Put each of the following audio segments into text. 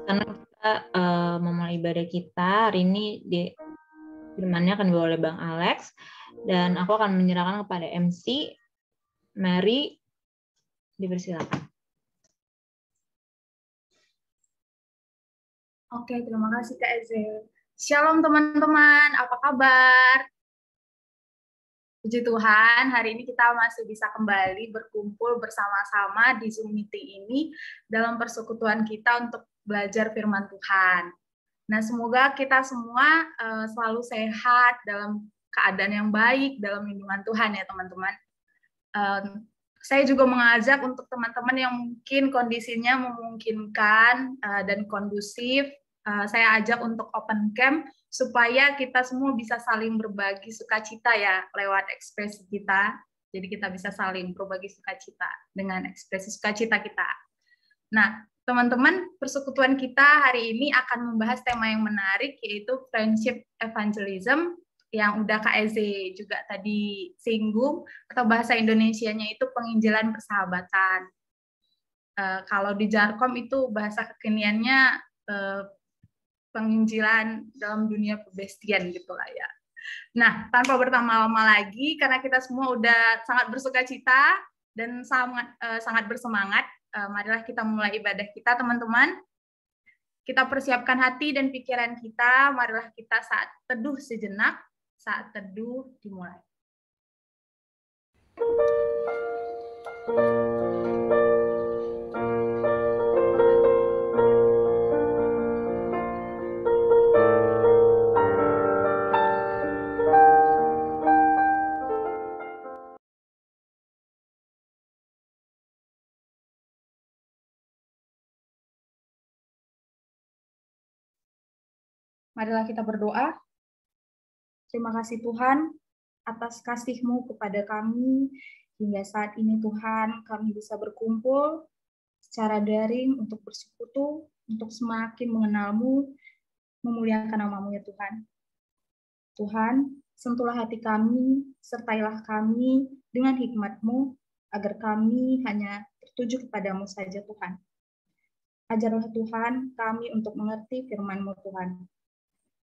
Karena kita memulai ibadah kita hari ini firman-nya akan dibawa oleh Bang Alex, dan aku akan menyerahkan kepada MC Mary, dipersilakan. Oke, terima kasih Kak Ezel. Shalom teman-teman, apa kabar? Puji Tuhan, hari ini kita masih bisa kembali berkumpul bersama-sama di Zoom meeting ini dalam persekutuan kita untuk belajar firman Tuhan. Nah, semoga kita semua selalu sehat dalam keadaan yang baik, dalam lindungan Tuhan ya teman-teman. Saya juga mengajak untuk teman-teman yang mungkin kondisinya memungkinkan dan kondusif, saya ajak untuk open camp supaya kita semua bisa saling berbagi sukacita ya lewat ekspresi kita. Jadi kita bisa saling berbagi sukacita dengan ekspresi sukacita kita. Nah, teman-teman, persekutuan kita hari ini akan membahas tema yang menarik, yaitu friendship evangelism, yang udah Kak Eze juga tadi singgung, atau bahasa Indonesianya itu penginjilan persahabatan. Kalau di Jarkom itu bahasa kekiniannya penginjilan dalam dunia pebestian gitu lah ya. Nah, tanpa berlama-lama lagi, karena kita semua udah sangat bersukacita dan sangat bersemangat, marilah kita mulai ibadah kita, teman-teman. Kita persiapkan hati dan pikiran kita, marilah kita saat teduh sejenak, saat teduh dimulai. Marilah kita berdoa. Terima kasih Tuhan atas kasih-Mu kepada kami. Hingga saat ini Tuhan, kami bisa berkumpul secara daring untuk bersekutu, untuk semakin mengenal-Mu, memuliakan nama-Mu ya Tuhan. Tuhan, sentuhlah hati kami, sertailah kami dengan hikmat-Mu, agar kami hanya tertuju kepadamu saja Tuhan. Ajarlah Tuhan kami untuk mengerti firman-Mu Tuhan.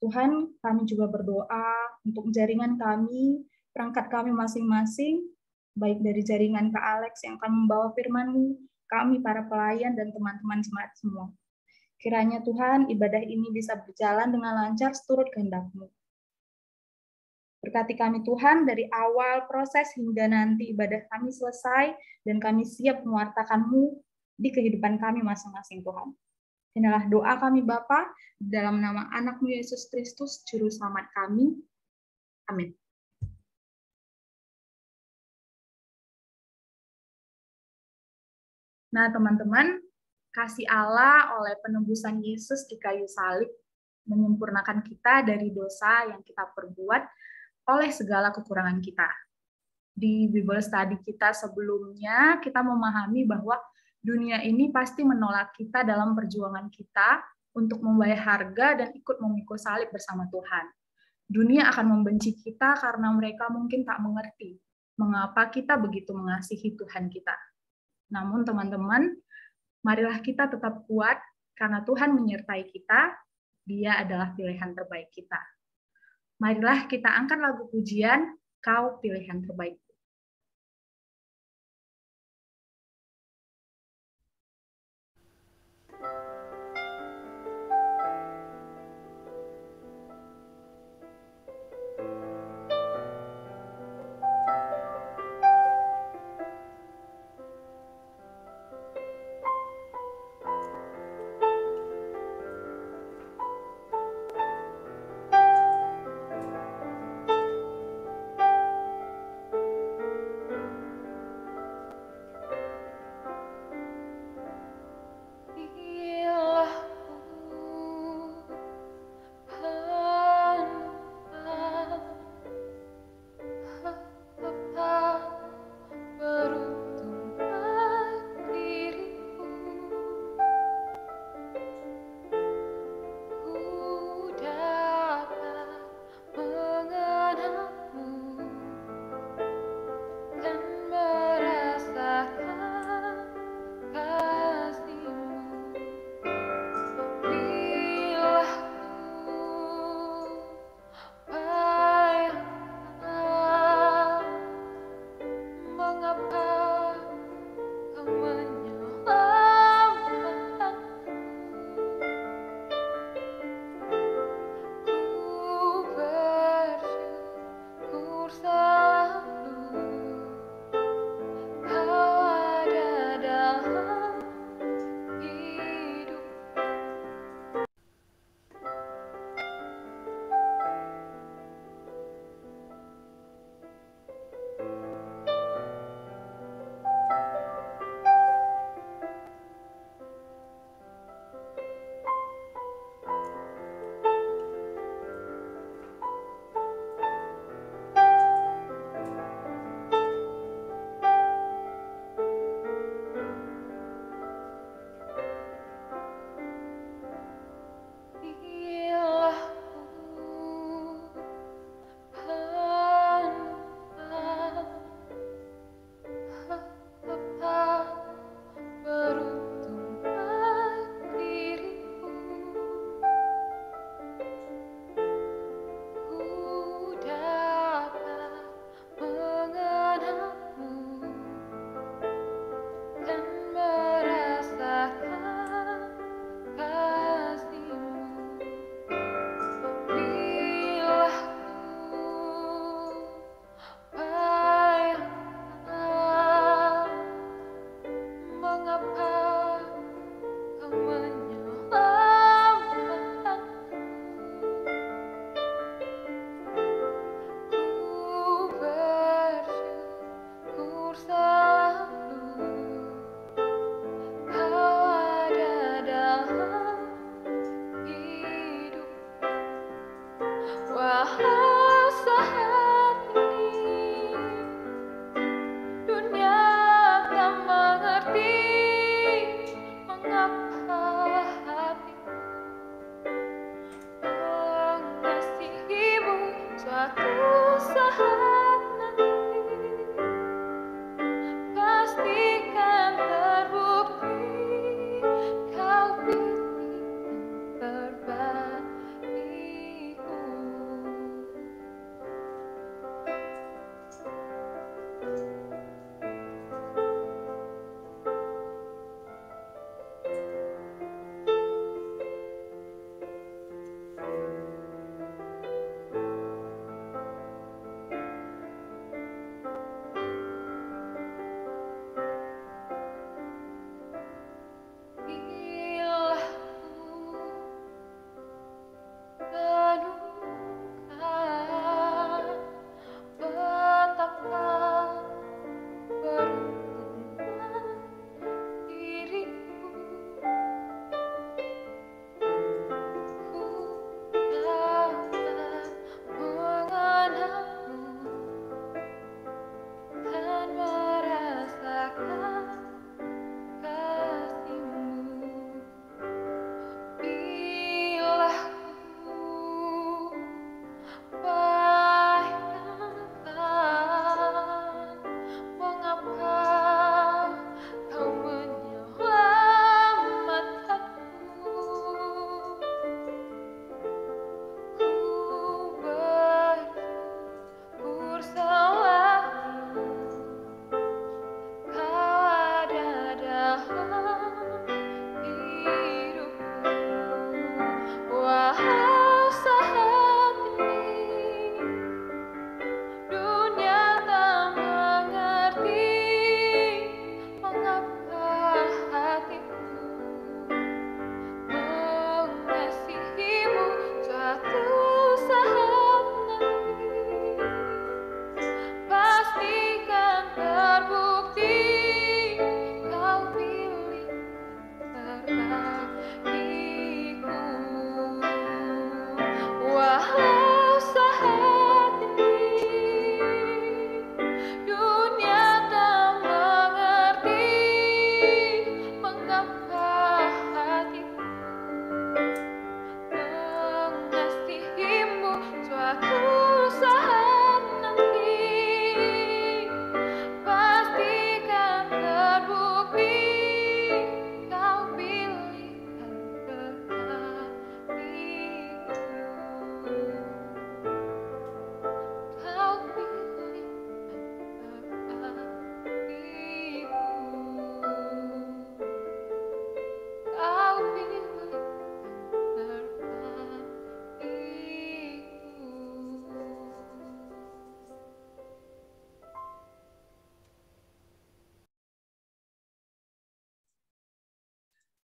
Tuhan, kami juga berdoa untuk jaringan kami, perangkat kami masing-masing, baik dari jaringan Kak Alex yang akan membawa firman-Mu, kami para pelayan dan teman-teman jemaat semua. Kiranya Tuhan, ibadah ini bisa berjalan dengan lancar seturut kehendak-Mu. Berkati kami Tuhan dari awal proses hingga nanti ibadah kami selesai, dan kami siap mewartakan-Mu di kehidupan kami masing-masing Tuhan. Inilah doa kami Bapa, dalam nama anak-Mu Yesus Kristus, Juru Selamat kami. Amin. Nah teman-teman, kasih Allah oleh penebusan Yesus di kayu salib menyempurnakan kita dari dosa yang kita perbuat oleh segala kekurangan kita. Di Bible Study kita sebelumnya, kita memahami bahwa dunia ini pasti menolak kita dalam perjuangan kita untuk membayar harga dan ikut memikul salib bersama Tuhan. Dunia akan membenci kita karena mereka mungkin tak mengerti mengapa kita begitu mengasihi Tuhan kita. Namun teman-teman, marilah kita tetap kuat karena Tuhan menyertai kita, Dia adalah pilihan terbaik kita. Marilah kita angkat lagu pujian, Kau pilihan terbaik.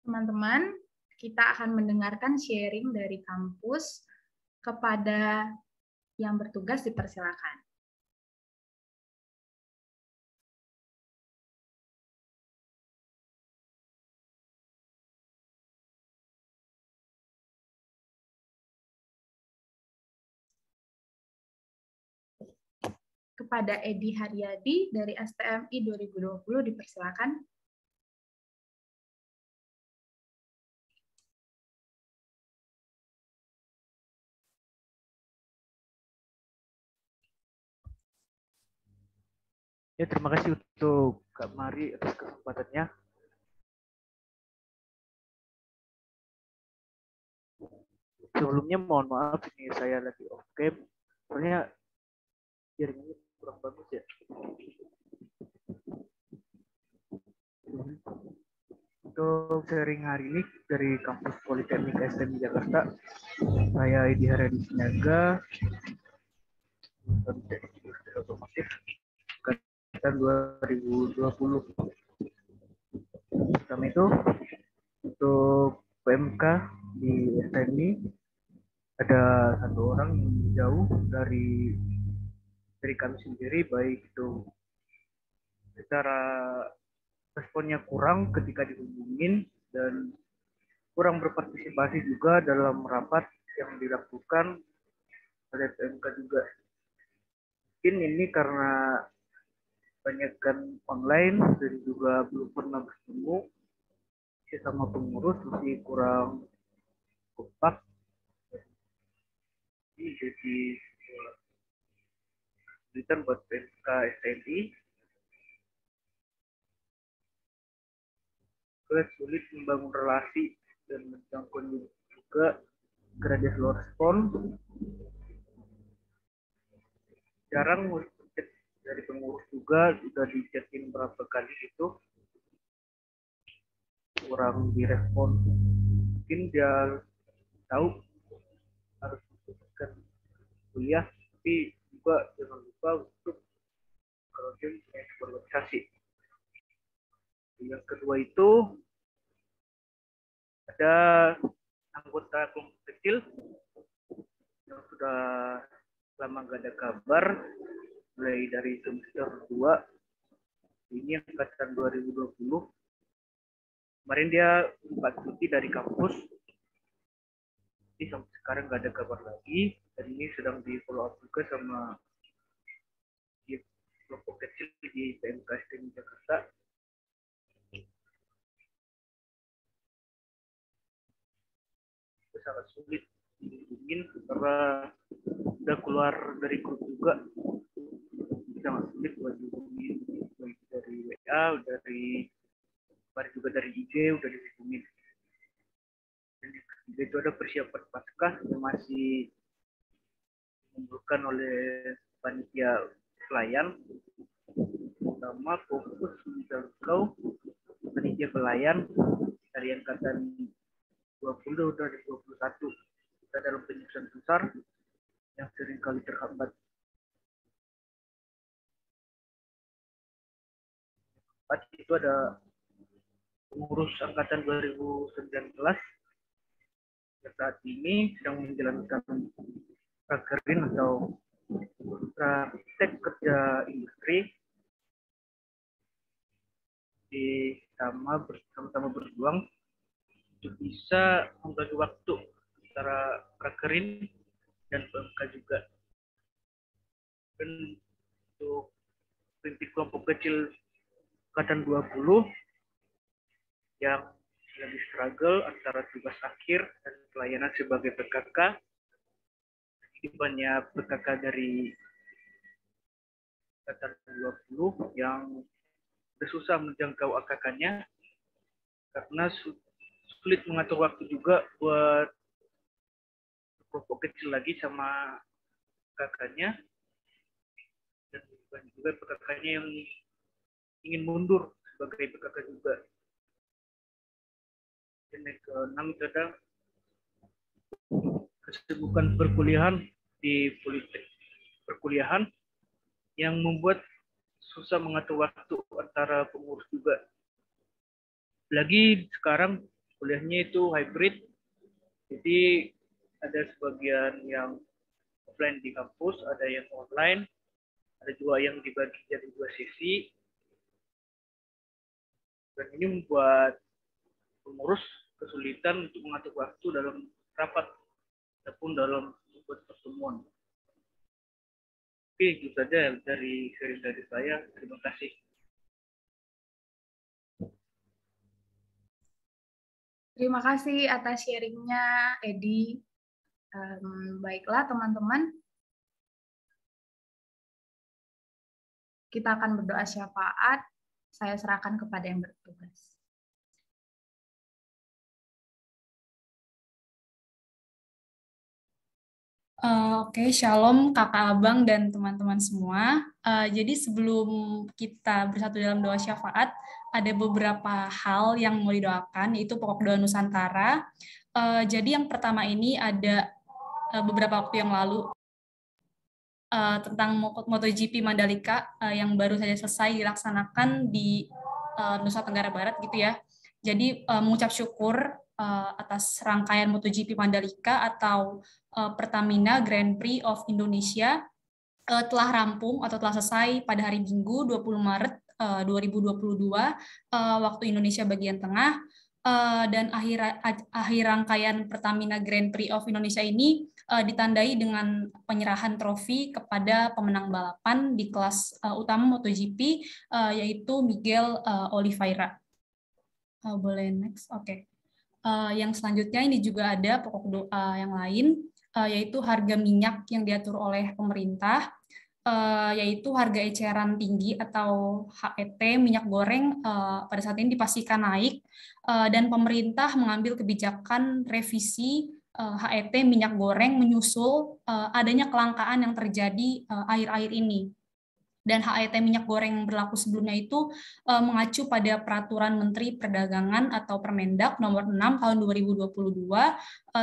Teman-teman, kita akan mendengarkan sharing dari kampus. Kepada yang bertugas dipersilakan. Kepada Edi Haryadi dari STMI 2020 dipersilakan. Ya, terima kasih untuk Kak Mari atas kesempatannya. Sebelumnya mohon maaf ini saya lagi off cam, soalnya jaringannya kurang bagus ya. Untuk sharing hari ini dari kampus Politeknik STMI Jakarta, saya Edi Haryadi Sinaga, otomotif angkatan 2020. pertama itu untuk PMK di STMI ada satu orang yang jauh dari kami sendiri, baik itu secara responnya kurang ketika dihubungin dan kurang berpartisipasi juga dalam rapat yang dilakukan oleh PMK juga. Mungkin ini karena banyak kan online dan juga belum pernah bertemu sama pengurus, masih kurang kompak. Jadi kesulitan buat PMK STMI. Sulit membangun relasi dan menjangkau juga karena slow respon. Jarang chat dari pengurus juga, sudah dichatin berapa kali itu kurang direspon. Mungkin dia tahu harus memutuskan kuliah, tapi juga jangan lupa untuk kalau dia punya organisasi. Yang kedua itu ada anggota kelompok kecil yang sudah lama nggak ada kabar, mulai dari semester 2 ini angkatan 2020. Kemarin dia sempat cuti dari kampus, jadi sampai sekarang nggak ada kabar lagi, dan ini sedang di follow up juga sama di kelompok kecil di PMK STMI Jakarta. Itu sangat sulit dihubungin karena udah keluar dari grup juga, sangat sulit buat dihubungin, baik dari WA, juga dari IG udah dihubungin. Dan itu ada persiapan Paskah yang masih dikumpulkan oleh panitia pelayan, sama fokus menjangkau panitia pelayan dari angkatan 20 udah di 21. Kita dalam penyusunan besar yang seringkali terhambat. Itu ada pengurus angkatan 2019 yang saat ini sedang menjalankan prakerin atau praktek kerja industri bersama-sama berjuang untuk bisa membagi waktu antara prakerin dan PMK juga. Dan untuk prinsip kelompok kecil angkatan 20 yang lagi struggle antara tugas akhir dan pelayanan sebagai PKK. Ini banyak PKK dari angkatan 20 yang susah menjangkau AKK-nya karena sulit mengatur waktu juga buat kelompok kecil lagi sama PKK-nya, dan juga PKK-nya yang ingin mundur sebagai PKK juga. Dan yang keenam itu ada kesibukan perkuliahan di politik perkuliahan yang membuat susah mengatur waktu antara pengurus juga. Lagi sekarang kuliahnya itu hybrid, jadi ada sebagian yang offline di kampus, ada yang online, ada juga yang dibagi jadi 2 sesi. Dan ini membuat pengurus kesulitan untuk mengatur waktu dalam rapat ataupun dalam pertemuan. Oke, itu saja dari saya. Terima kasih. Terima kasih atas sharingnya, Edi. Baiklah, teman-teman. Kita akan berdoa syafaat. Saya serahkan kepada yang bertugas. Oke, Shalom Kakak Abang dan teman-teman semua. Jadi sebelum kita bersatu dalam doa syafaat, ada beberapa hal yang mau didoakan, yaitu pokok doa Nusantara. Jadi yang pertama ini ada beberapa waktu yang lalu tentang MotoGP Mandalika yang baru saja selesai dilaksanakan di Nusa Tenggara Barat gitu ya. Jadi mengucap syukur atas rangkaian MotoGP Mandalika atau Pertamina Grand Prix of Indonesia telah rampung atau telah selesai pada hari Minggu 20 Maret 2022 waktu Indonesia bagian tengah, dan akhir rangkaian Pertamina Grand Prix of Indonesia ini ditandai dengan penyerahan trofi kepada pemenang balapan di kelas utama MotoGP, yaitu Miguel Oliveira. Boleh next, oke. Yang selanjutnya ini juga ada pokok doa yang lain, yaitu harga minyak yang diatur oleh pemerintah, yaitu harga eceran tinggi atau HET minyak goreng pada saat ini dipastikan naik, dan pemerintah mengambil kebijakan revisi HET minyak goreng menyusul adanya kelangkaan yang terjadi akhir-akhir ini. Dan HET minyak goreng yang berlaku sebelumnya itu mengacu pada Peraturan Menteri Perdagangan atau Permendak nomor 6 tahun 2022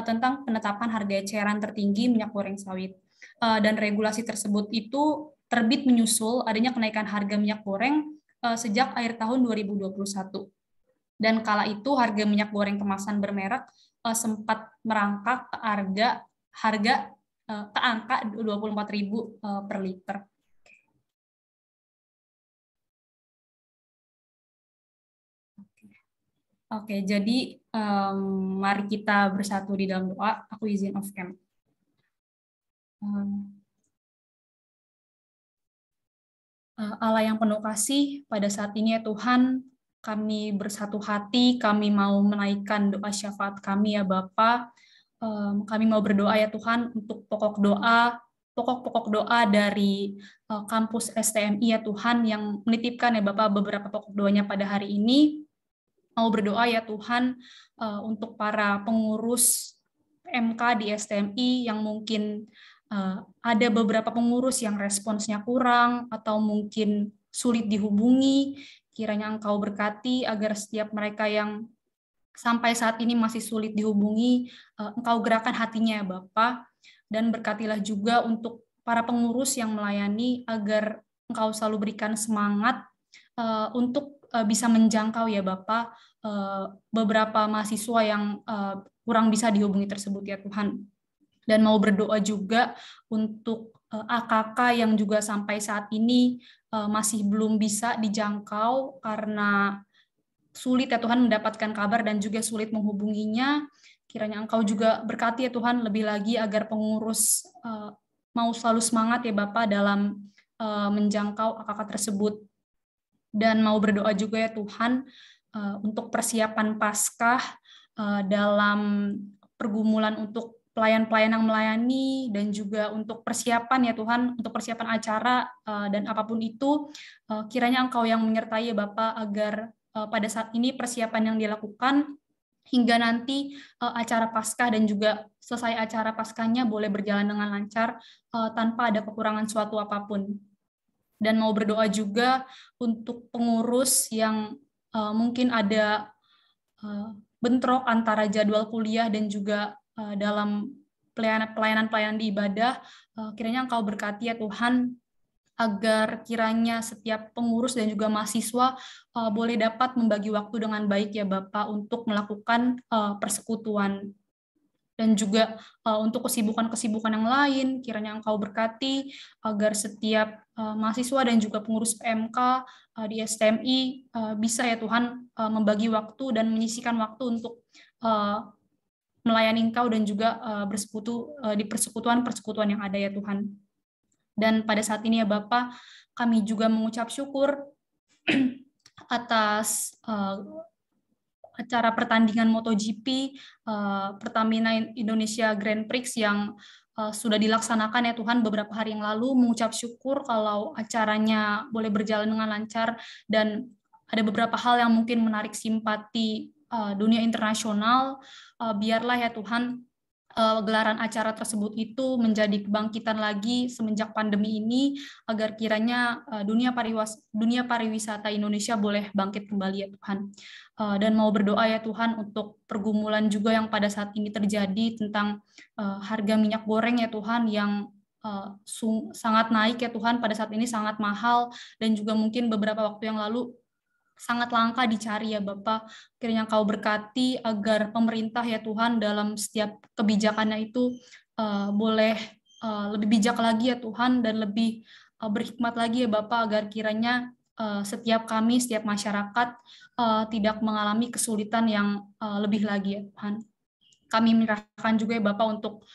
tentang penetapan harga eceran tertinggi minyak goreng sawit. Dan regulasi tersebut itu terbit menyusul adanya kenaikan harga minyak goreng sejak akhir tahun 2021. Dan kala itu harga minyak goreng kemasan bermerek sempat merangkak ke harga ke angka 24.000 per liter. Oke, jadi mari kita bersatu di dalam doa. Aku izin off cam. Allah yang penuh kasih, pada saat ini ya Tuhan, kami bersatu hati, kami mau menaikkan doa syafaat kami ya Bapa. Kami mau berdoa ya Tuhan untuk pokok-pokok doa dari kampus STMI ya Tuhan, yang menitipkan ya Bapak beberapa pokok doanya pada hari ini. Mau berdoa ya Tuhan untuk para pengurus MK di STMI yang mungkin ada beberapa pengurus yang responsnya kurang atau mungkin sulit dihubungi. Kiranya Engkau berkati agar setiap mereka yang sampai saat ini masih sulit dihubungi, Engkau gerakan hatinya ya Bapa, dan berkatilah juga untuk para pengurus yang melayani agar Engkau selalu berikan semangat untuk bisa menjangkau ya Bapak beberapa mahasiswa yang kurang bisa dihubungi tersebut ya Tuhan. Dan mau berdoa juga untuk AKK yang juga sampai saat ini masih belum bisa dijangkau karena sulit ya Tuhan mendapatkan kabar dan juga sulit menghubunginya. Kiranya Engkau juga berkati ya Tuhan lebih lagi agar pengurus mau selalu semangat ya Bapak dalam menjangkau AKK tersebut. Dan mau berdoa juga ya Tuhan untuk persiapan Paskah dalam pergumulan untuk pelayan-pelayan yang melayani, dan juga untuk persiapan ya Tuhan, untuk persiapan acara dan apapun itu, kiranya Engkau yang menyertai ya Bapak agar pada saat ini persiapan yang dilakukan hingga nanti acara Paskah dan juga selesai acara Paskahnya boleh berjalan dengan lancar tanpa ada kekurangan suatu apapun. Dan mau berdoa juga untuk pengurus yang mungkin ada bentrok antara jadwal kuliah dan juga dalam pelayanan di ibadah. Kiranya Engkau berkati ya Tuhan, agar kiranya setiap pengurus dan juga mahasiswa boleh dapat membagi waktu dengan baik ya Bapak untuk melakukan persekutuan. Dan juga untuk kesibukan-kesibukan yang lain, kiranya Engkau berkati agar setiap mahasiswa dan juga pengurus PMK di STMI bisa ya Tuhan membagi waktu dan menyisihkan waktu untuk melayani Engkau dan juga bersekutu di persekutuan-persekutuan yang ada ya Tuhan. Dan pada saat ini ya Bapak, kami juga mengucap syukur atas acara pertandingan MotoGP Pertamina Indonesia Grand Prix yang sudah dilaksanakan ya Tuhan beberapa hari yang lalu. Mengucap syukur kalau acaranya boleh berjalan dengan lancar, dan ada beberapa hal yang mungkin menarik simpati dunia internasional. Biarlah ya Tuhan gelaran acara tersebut itu menjadi kebangkitan lagi semenjak pandemi ini, agar kiranya dunia pariwisata Indonesia boleh bangkit kembali ya Tuhan. Dan mau berdoa ya Tuhan untuk pergumulan juga yang pada saat ini terjadi tentang harga minyak goreng ya Tuhan yang sangat naik ya Tuhan, pada saat ini sangat mahal, dan juga mungkin beberapa waktu yang lalu sangat langka dicari ya Bapak. Kiranya Kau berkati agar pemerintah ya Tuhan dalam setiap kebijakannya itu boleh lebih bijak lagi ya Tuhan, dan lebih berhikmat lagi ya Bapak, agar kiranya setiap kami, setiap masyarakat tidak mengalami kesulitan yang lebih lagi ya Tuhan. Kami menyerahkan juga ya Bapak untuk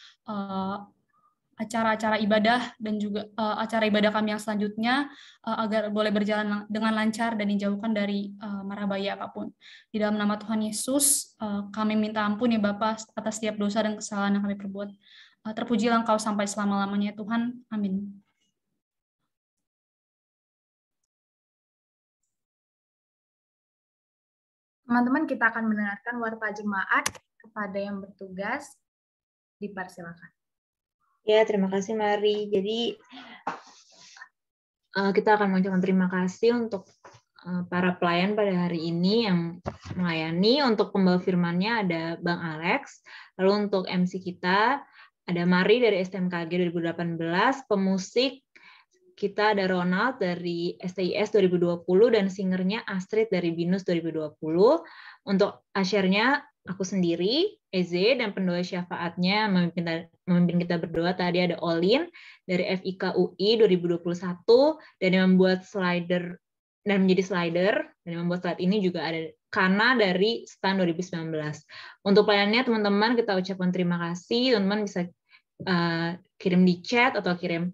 acara-acara ibadah dan juga acara ibadah kami yang selanjutnya agar boleh berjalan dengan lancar dan dijauhkan dari mara bahaya apapun. Di dalam nama Tuhan Yesus, kami minta ampun ya Bapa atas setiap dosa dan kesalahan yang kami perbuat. Terpujilah Engkau sampai selama-lamanya Tuhan. Amin. Teman-teman, kita akan mendengarkan warta jemaat. Kepada yang bertugas, dipersilakan. Ya, terima kasih Mari. Jadi kita akan mengucapkan terima kasih untuk para pelayan pada hari ini yang melayani. Untuk pembawa firman-nya ada Bang Alex. Lalu untuk MC kita ada Mari dari STMKG 2018, pemusik kita ada Ronald dari STIS 2020 dan singernya Astrid dari BINUS 2020. Untuk usher-nya aku sendiri, Eze, dan pendoa syafaatnya memimpin kita berdoa tadi ada Olin dari FIK UI 2021 dan yang membuat slider dan menjadi slider dan yang membuat slide ini juga ada Kana dari STAN 2019. Untuk pelayanannya teman-teman kita ucapkan terima kasih, teman-teman bisa kirim di chat atau kirim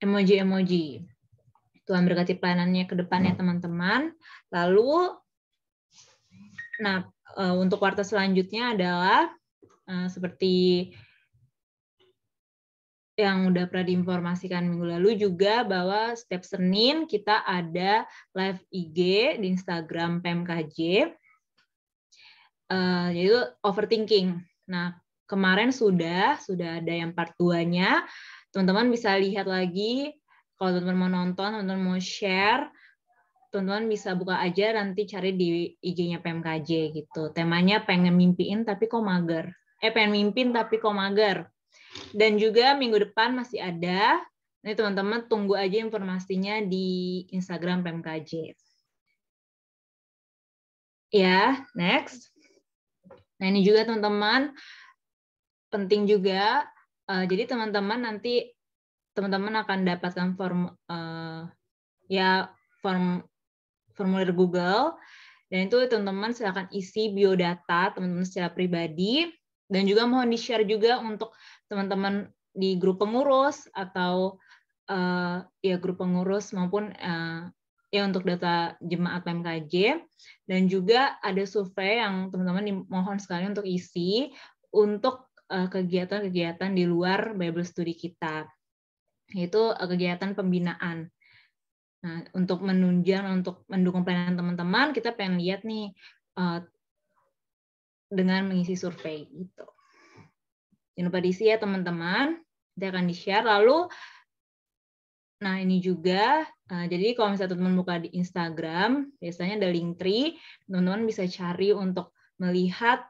emoji-emoji. Tuhan berkati pelayanannya ke depannya teman-teman. Lalu, nah untuk warta selanjutnya adalah seperti yang udah pernah diinformasikan minggu lalu juga bahwa setiap Senin kita ada live IG di Instagram PMKJ, yaitu overthinking. Nah, kemarin sudah ada yang part 2-nya. Teman-teman bisa lihat lagi, kalau teman-teman mau nonton, teman-teman mau share, teman-teman bisa buka aja nanti cari di IG-nya PMKJ gitu. Temanya pengen mimpiin tapi kok mager. Pengen mimpin tapi kok mager. Dan juga minggu depan masih ada. Nanti teman-teman tunggu aja informasinya di Instagram PMKJ. Ya, next. Nah, ini juga teman-teman penting juga. Jadi teman-teman nanti teman-teman akan dapatkan formulir Google, dan itu teman-teman silakan isi biodata teman-teman secara pribadi, dan juga mohon di-share juga untuk teman-teman di grup pengurus atau grup pengurus maupun ya untuk data jemaat PMKJ, dan juga ada survei yang teman-teman dimohon sekali untuk isi untuk kegiatan-kegiatan di luar Bible Study kita, yaitu kegiatan pembinaan. Nah, untuk menunjang, untuk mendukung pelayanan teman-teman, kita pengen lihat nih dengan mengisi survei gitu. Jangan lupa diisi ya teman-teman, nanti akan di-share. Lalu, nah ini juga, jadi kalau misalnya teman-teman buka di Instagram, biasanya ada Linktree, teman-teman bisa cari untuk melihat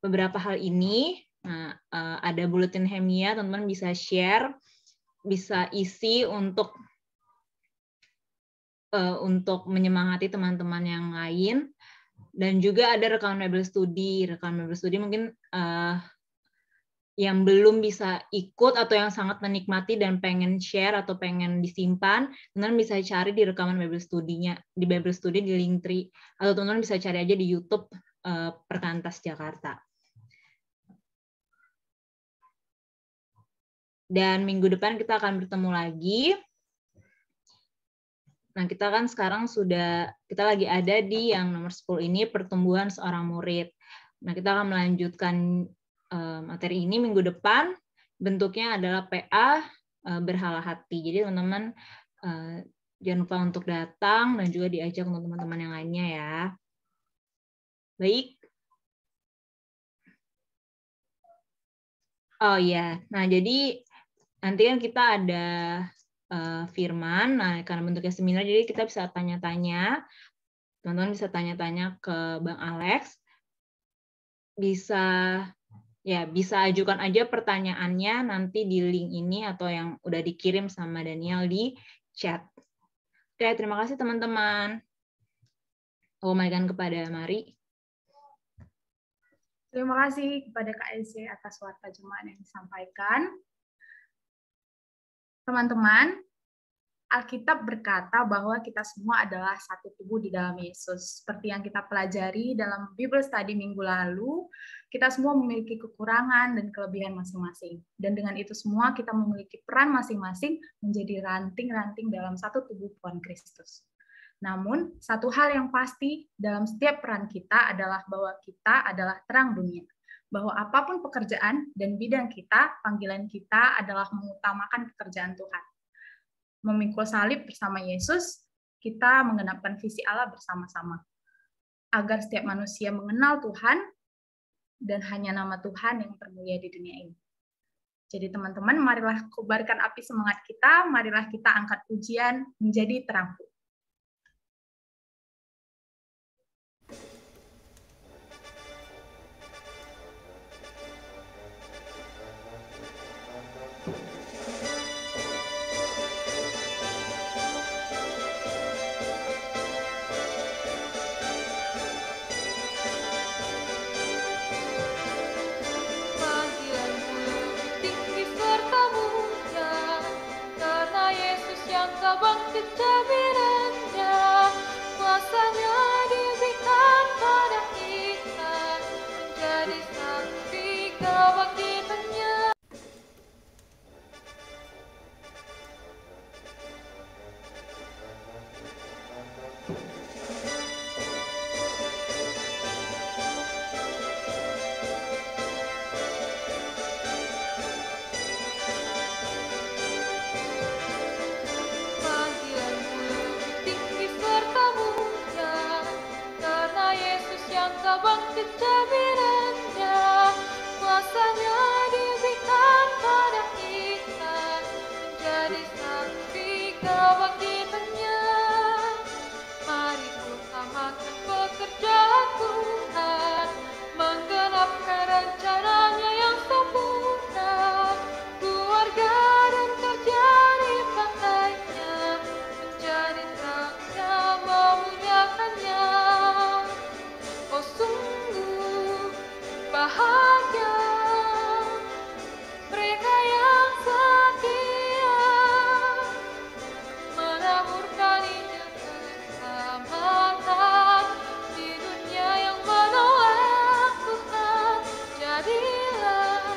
beberapa hal ini. Nah, ada bulletin Hemia, teman-teman bisa share, bisa isi untuk menyemangati teman-teman yang lain, dan juga ada rekaman Bible Study. Rekaman Bible Study mungkin yang belum bisa ikut atau yang sangat menikmati dan pengen share atau pengen disimpan, teman-teman bisa cari di rekaman Bible Study-nya, di Bible Study di Linktree, atau teman-teman bisa cari aja di YouTube Perkantas Jakarta. Dan minggu depan kita akan bertemu lagi. Nah, kita kan sekarang kita lagi ada di yang nomor 10 ini, pertumbuhan seorang murid. Nah, kita akan melanjutkan materi ini minggu depan. Bentuknya adalah PA berhala hati. Jadi teman-teman jangan lupa untuk datang dan juga diajak untuk teman-teman yang lainnya ya. Baik. Oh ya, nah jadi nanti kan kita ada firman, nah karena bentuknya seminar, jadi kita bisa tanya-tanya, teman-teman bisa tanya-tanya ke Bang Alex, bisa ajukan aja pertanyaannya nanti di link ini atau yang udah dikirim sama Daniel di chat. Oke, terima kasih teman-teman. Aku kembalikan kepada Mari. Terima kasih kepada Kak Eze atas warta-jemaat yang disampaikan. Teman-teman, Alkitab berkata bahwa kita semua adalah satu tubuh di dalam Yesus. Seperti yang kita pelajari dalam Bible Study minggu lalu, kita semua memiliki kekurangan dan kelebihan masing-masing. Dan dengan itu semua kita memiliki peran masing-masing menjadi ranting-ranting dalam satu tubuh Tuhan Kristus. Namun, satu hal yang pasti dalam setiap peran kita adalah bahwa kita adalah terang dunia. Bahwa apapun pekerjaan dan bidang kita, panggilan kita adalah mengutamakan pekerjaan Tuhan. Memikul salib bersama Yesus, kita menggenapkan visi Allah bersama-sama. Agar setiap manusia mengenal Tuhan, dan hanya nama Tuhan yang termulia di dunia ini. Jadi teman-teman, marilah kobarkan api semangat kita, marilah kita angkat pujian menjadi terangku. Bangkit demi rendah, kuasanya diberikan pada kita, menjadi saksi kebangkitannya. Bangkit demi rendah, kuasanya diberikan pada kita, menjadi saksi kebangkitannya. Mari utamakan pekerjaan Tuhan, menggenapkan rencananya yang sempurna. Keluarga dan kerja dipakainya, menjadi terangnya memuliakannya. Oh sungguh bahagia mereka yang setia, menaburkan Injil keselamatan di dunia yang menolak Tuhan. Jadilah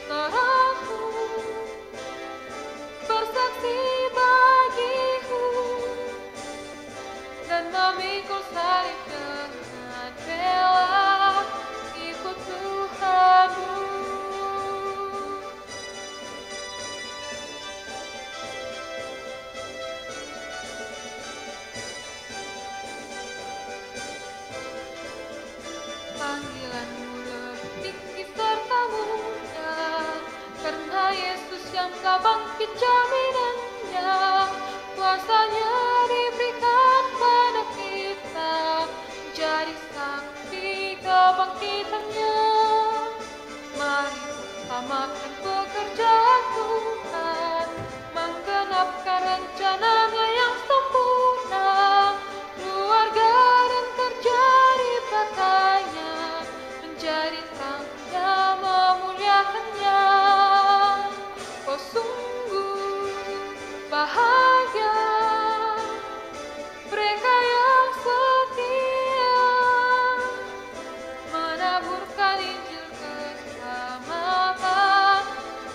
terangku, bersaksi bagiku, dan memikul salib rela ikut Tuhanmu. Panggilanmu lebih tinggi serta mulia, karena Yesus yang telah bangkit jaminannya, kuasanya diberikan pada kita, jadi saksi kebangkitannya. Mari utamakan pekerjaan Tuhan, menggenapkan rencananya yang sempurna. Keluarga dan kerja dipakainya, menjadi terangnya memuliakannya. Oh sungguh bahagia mereka yang setia, menaburkan Injil keselamatan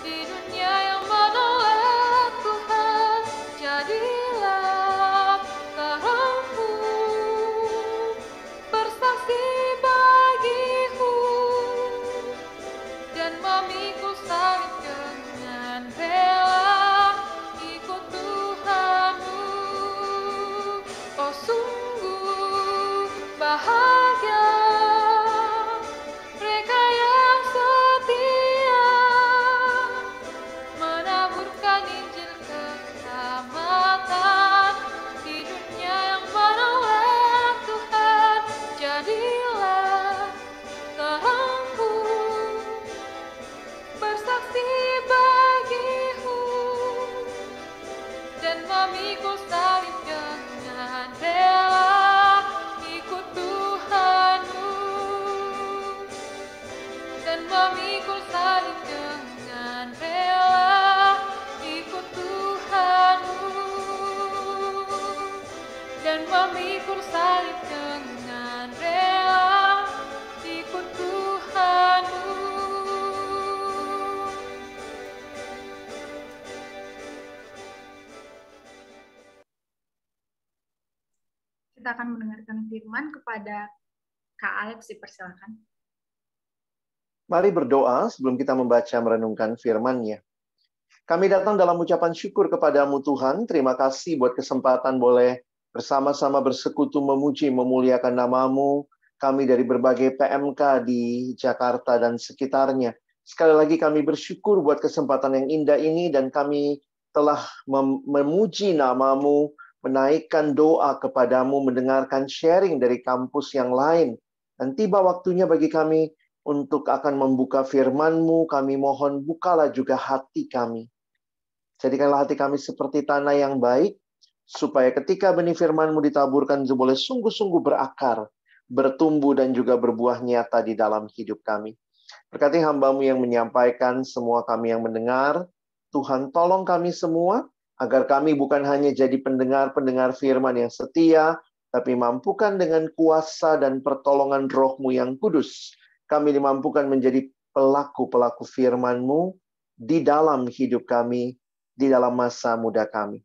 di dunia yang menolak Tuhan. Jadi kita akan mendengarkan firman. Kepada Kak Alex, dipersilakan. Mari berdoa sebelum kita membaca merenungkan firman-Nya. Kami datang dalam ucapan syukur kepadamu Tuhan. Terima kasih buat kesempatan boleh bersama-sama bersekutu memuji, memuliakan nama-Mu. Kami dari berbagai PMK di Jakarta dan sekitarnya. Sekali lagi kami bersyukur buat kesempatan yang indah ini dan kami telah memuji nama-Mu, menaikkan doa kepadamu, mendengarkan sharing dari kampus yang lain. Dan tiba waktunya bagi kami untuk akan membuka firman-Mu. Kami mohon bukalah juga hati kami. Jadikanlah hati kami seperti tanah yang baik, supaya ketika benih firman-Mu ditaburkan, itu boleh sungguh-sungguh berakar, bertumbuh dan juga berbuah nyata di dalam hidup kami. Berkati hamba-Mu yang menyampaikan, semua kami yang mendengar. Tuhan tolong kami semua, agar kami bukan hanya jadi pendengar-pendengar firman yang setia, tapi mampukan dengan kuasa dan pertolongan Roh-Mu yang kudus. Kami dimampukan menjadi pelaku-pelaku firman-Mu di dalam hidup kami, di dalam masa muda kami.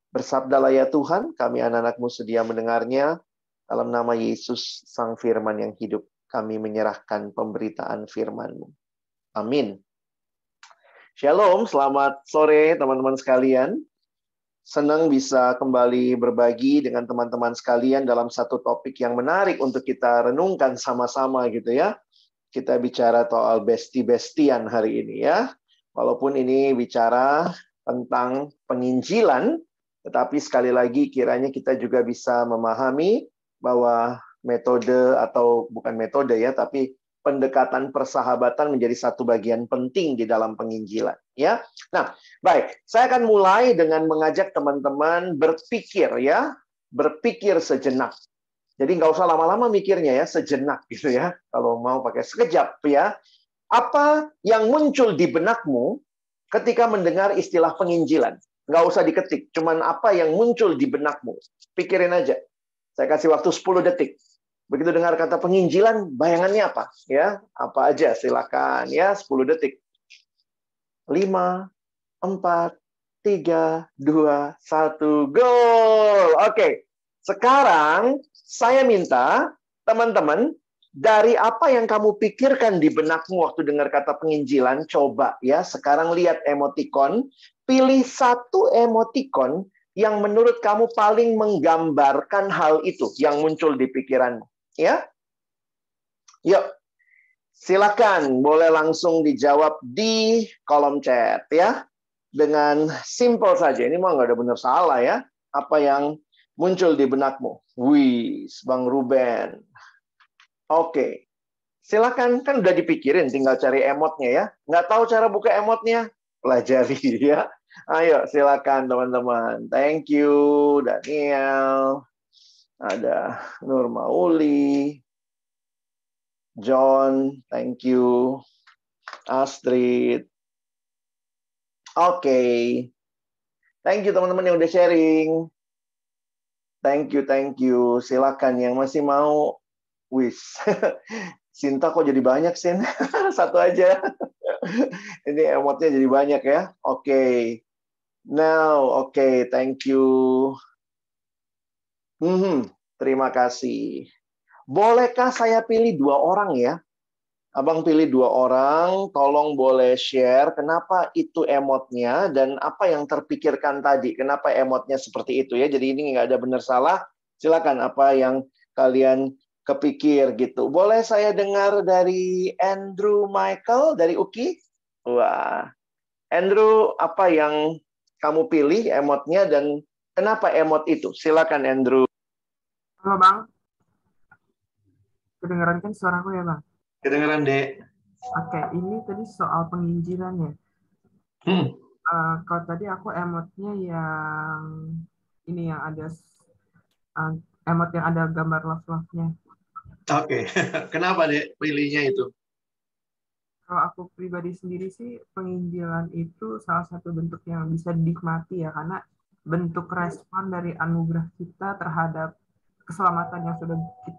Bersabdalah ya Tuhan, kami anak-anak-Mu sedia mendengarnya. Dalam nama Yesus, Sang Firman yang hidup, kami menyerahkan pemberitaan firman-Mu. Amin. Shalom, selamat sore teman-teman sekalian. Senang bisa kembali berbagi dengan teman-teman sekalian dalam satu topik yang menarik untuk kita renungkan sama-sama gitu ya. Kita bicara soal besti-bestian hari ini ya. Walaupun ini bicara tentang penginjilan, tetapi sekali lagi kiranya kita juga bisa memahami bahwa metode atau bukan metode ya, tapi pendekatan persahabatan menjadi satu bagian penting di dalam penginjilan ya. Nah, baik, saya akan mulai dengan mengajak teman-teman berpikir ya, berpikir sejenak. Jadi nggak usah lama-lama mikirnya ya, sejenak gitu ya. Kalau mau pakai sekejap ya. Apa yang muncul di benakmu ketika mendengar istilah penginjilan? Nggak usah diketik, cuman apa yang muncul di benakmu. Pikirin aja. Saya kasih waktu 10 detik. Begitu dengar kata penginjilan, bayangannya apa? Ya, apa aja? Silakan ya, 10 detik. 5, 4, 3, 2, 1, gol. Oke. Sekarang saya minta teman-teman, dari apa yang kamu pikirkan di benakmu waktu dengar kata penginjilan, coba ya, sekarang lihat emotikon, pilih satu emotikon yang menurut kamu paling menggambarkan hal itu yang muncul di pikiranmu. Ya, yuk, silakan, boleh langsung dijawab di kolom chat ya, dengan simple saja. Ini mah nggak ada benar salah ya. Apa yang muncul di benakmu? Wih, Bang Ruben. Oke, silakan, kan udah dipikirin, tinggal cari emotnya ya. Nggak tahu cara buka emotnya? Pelajari ya. Ayo, silakan teman-teman. Thank you, Daniel. Ada Nur Mauli. John, thank you. Astrid. Oke. Thank you teman-teman yang udah sharing. Thank you. Silakan yang masih mau. Wis, Sinta kok jadi banyak, Sin? Satu aja. Ini emotnya jadi banyak ya. Oke. Now, oke, thank you. Terima kasih. Bolehkah saya pilih 2 orang ya? Abang pilih 2 orang, tolong boleh share kenapa itu emotnya dan apa yang terpikirkan tadi. Kenapa emotnya seperti itu ya. Jadi ini nggak ada benar salah. Silakan apa yang kalian kepikir gitu. Boleh saya dengar dari Andrew Michael dari UKI? Wah, Andrew, apa yang kamu pilih emotnya dan kenapa emot itu? Silakan Andrew. Halo Bang, kedengeran kan suaraku ya Bang? Kedengeran, Dek. Oke, ini tadi soal penginjilan ya. Kalau tadi aku emotnya yang ini yang ada emot yang ada gambar love-love-nya. Oke, kenapa Dek pilihnya itu? Kalau aku pribadi sendiri sih, penginjilan itu salah satu bentuk yang bisa dinikmati ya, karena bentuk respon dari anugerah kita terhadap keselamatan yang sudah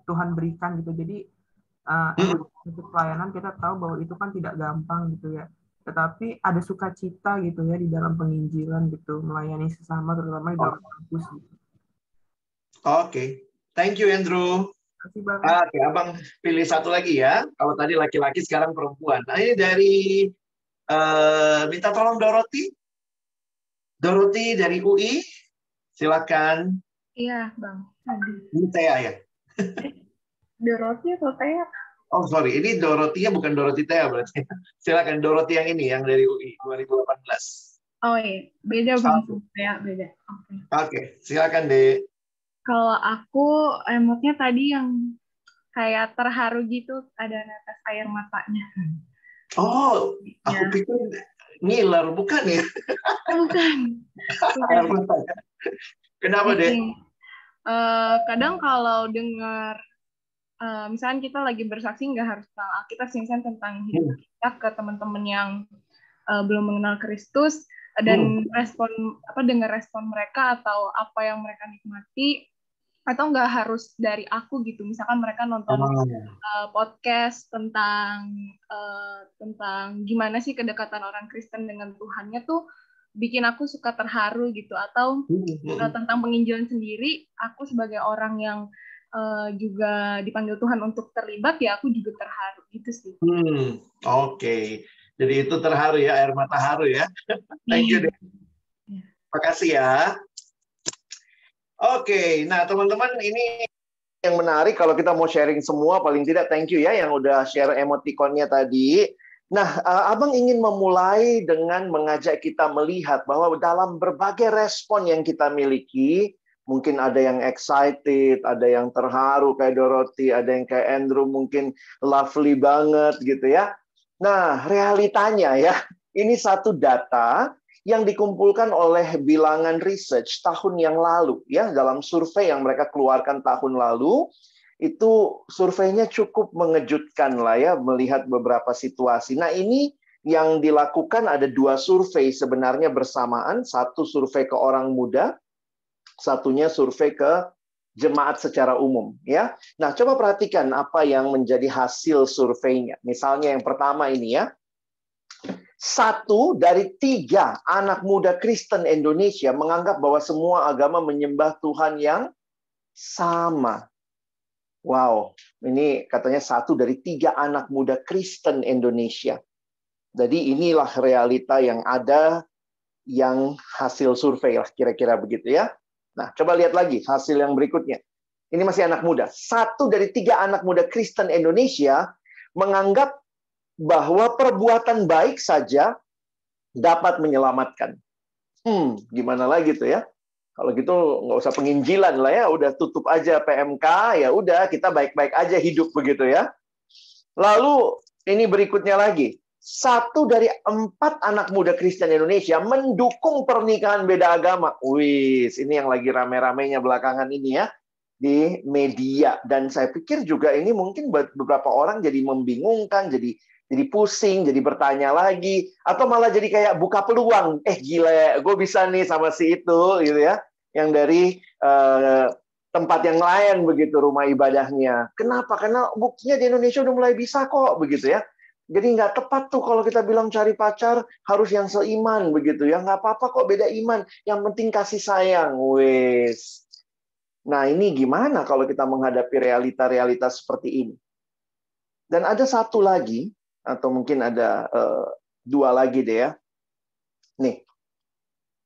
Tuhan berikan gitu. Jadi untuk pelayanan kita tahu bahwa itu kan tidak gampang gitu ya. Tetapi ada sukacita gitu ya di dalam penginjilan gitu, melayani sesama terutama di dalam kampus gitu. Oke. Thank you, Andrew. Terima kasih Bang. Oke, Abang pilih satu lagi ya. Kalau tadi laki-laki, sekarang perempuan. Nah, ini dari minta tolong Dorothy. Dorothy dari UI. Silakan. Iya, Bang. Ini Thea ya. Dorothy atau Thea? Oh, sorry. Ini Dorothy-nya bukan Dorothy Thea berarti. Silakan Dorothy yang ini, yang dari UI 2018. Oh iya, beda Bang. Thea beda. Oke. Oke, silakan deh. Kalau aku emotnya tadi yang kayak terharu gitu, ada netes air matanya. Oh, aku Ya. pikir ngiler, bukan ya? Bukan. Air matanya. Kenapa deh? Kadang kalau dengar, misalnya kita lagi bersaksi nggak harus tentang Alkitab, misalnya tentang hidup kita ke teman-teman yang belum mengenal Kristus, dan dengar respon mereka atau apa yang mereka nikmati, atau nggak harus dari aku gitu. Misalkan mereka nonton podcast tentang gimana sih kedekatan orang Kristen dengan Tuhannya tuh bikin aku suka terharu gitu. Atau tentang penginjilan sendiri, aku sebagai orang yang juga dipanggil Tuhan untuk terlibat, ya aku juga terharu gitu sih. Oke. Jadi itu terharu ya, air mata haru ya. Thank you deh. Makasih ya. Oke, nah teman-teman, ini yang menarik kalau kita mau sharing semua, paling tidak thank you ya yang udah share emotikonnya tadi. Nah, Abang ingin memulai dengan mengajak kita melihat bahwa dalam berbagai respon yang kita miliki, mungkin ada yang excited, ada yang terharu kayak Dorothy, ada yang kayak Andrew mungkin lovely banget gitu ya. Nah, realitanya ya, ini satu data yang dikumpulkan oleh Bilangan Research tahun yang lalu ya, dalam survei yang mereka keluarkan tahun lalu. Itu surveinya cukup mengejutkan lah ya, melihat beberapa situasi. Nah, ini yang dilakukan ada 2 survei sebenarnya bersamaan, satu survei ke orang muda, satunya survei ke jemaat secara umum ya. Nah, coba perhatikan apa yang menjadi hasil surveinya. Misalnya yang pertama ini ya. 1 dari 3 anak muda Kristen Indonesia menganggap bahwa semua agama menyembah Tuhan yang sama. Wow, ini katanya 1 dari 3 anak muda Kristen Indonesia. Jadi inilah realita yang ada, yang hasil survei lah kira-kira begitu ya. Nah, coba lihat lagi hasil yang berikutnya. Ini masih anak muda. 1 dari 3 anak muda Kristen Indonesia menganggap bahwa perbuatan baik saja dapat menyelamatkan. Gimana lagi tuh ya? Kalau gitu nggak usah penginjilan lah ya, udah tutup aja PMK, ya udah kita baik-baik aja hidup begitu ya. Lalu ini berikutnya lagi. 1 dari 4 anak muda Kristen Indonesia mendukung pernikahan beda agama. Wih, ini yang lagi rame-ramenya belakangan ini ya, di media. Dan saya pikir juga ini mungkin buat beberapa orang jadi membingungkan, jadi pusing, jadi bertanya lagi, atau malah jadi kayak buka peluang. Gila, gue bisa nih sama si itu, gitu ya, yang dari tempat yang lain begitu rumah ibadahnya. Kenapa? Karena buktinya di Indonesia udah mulai bisa kok, begitu ya. Jadi nggak tepat tuh kalau kita bilang cari pacar harus yang seiman begitu ya. Nggak apa-apa kok beda iman. Yang penting kasih sayang, wes. Nah ini gimana kalau kita menghadapi realita-realita seperti ini? Dan ada satu lagi, atau mungkin ada 2 lagi deh ya. Nih,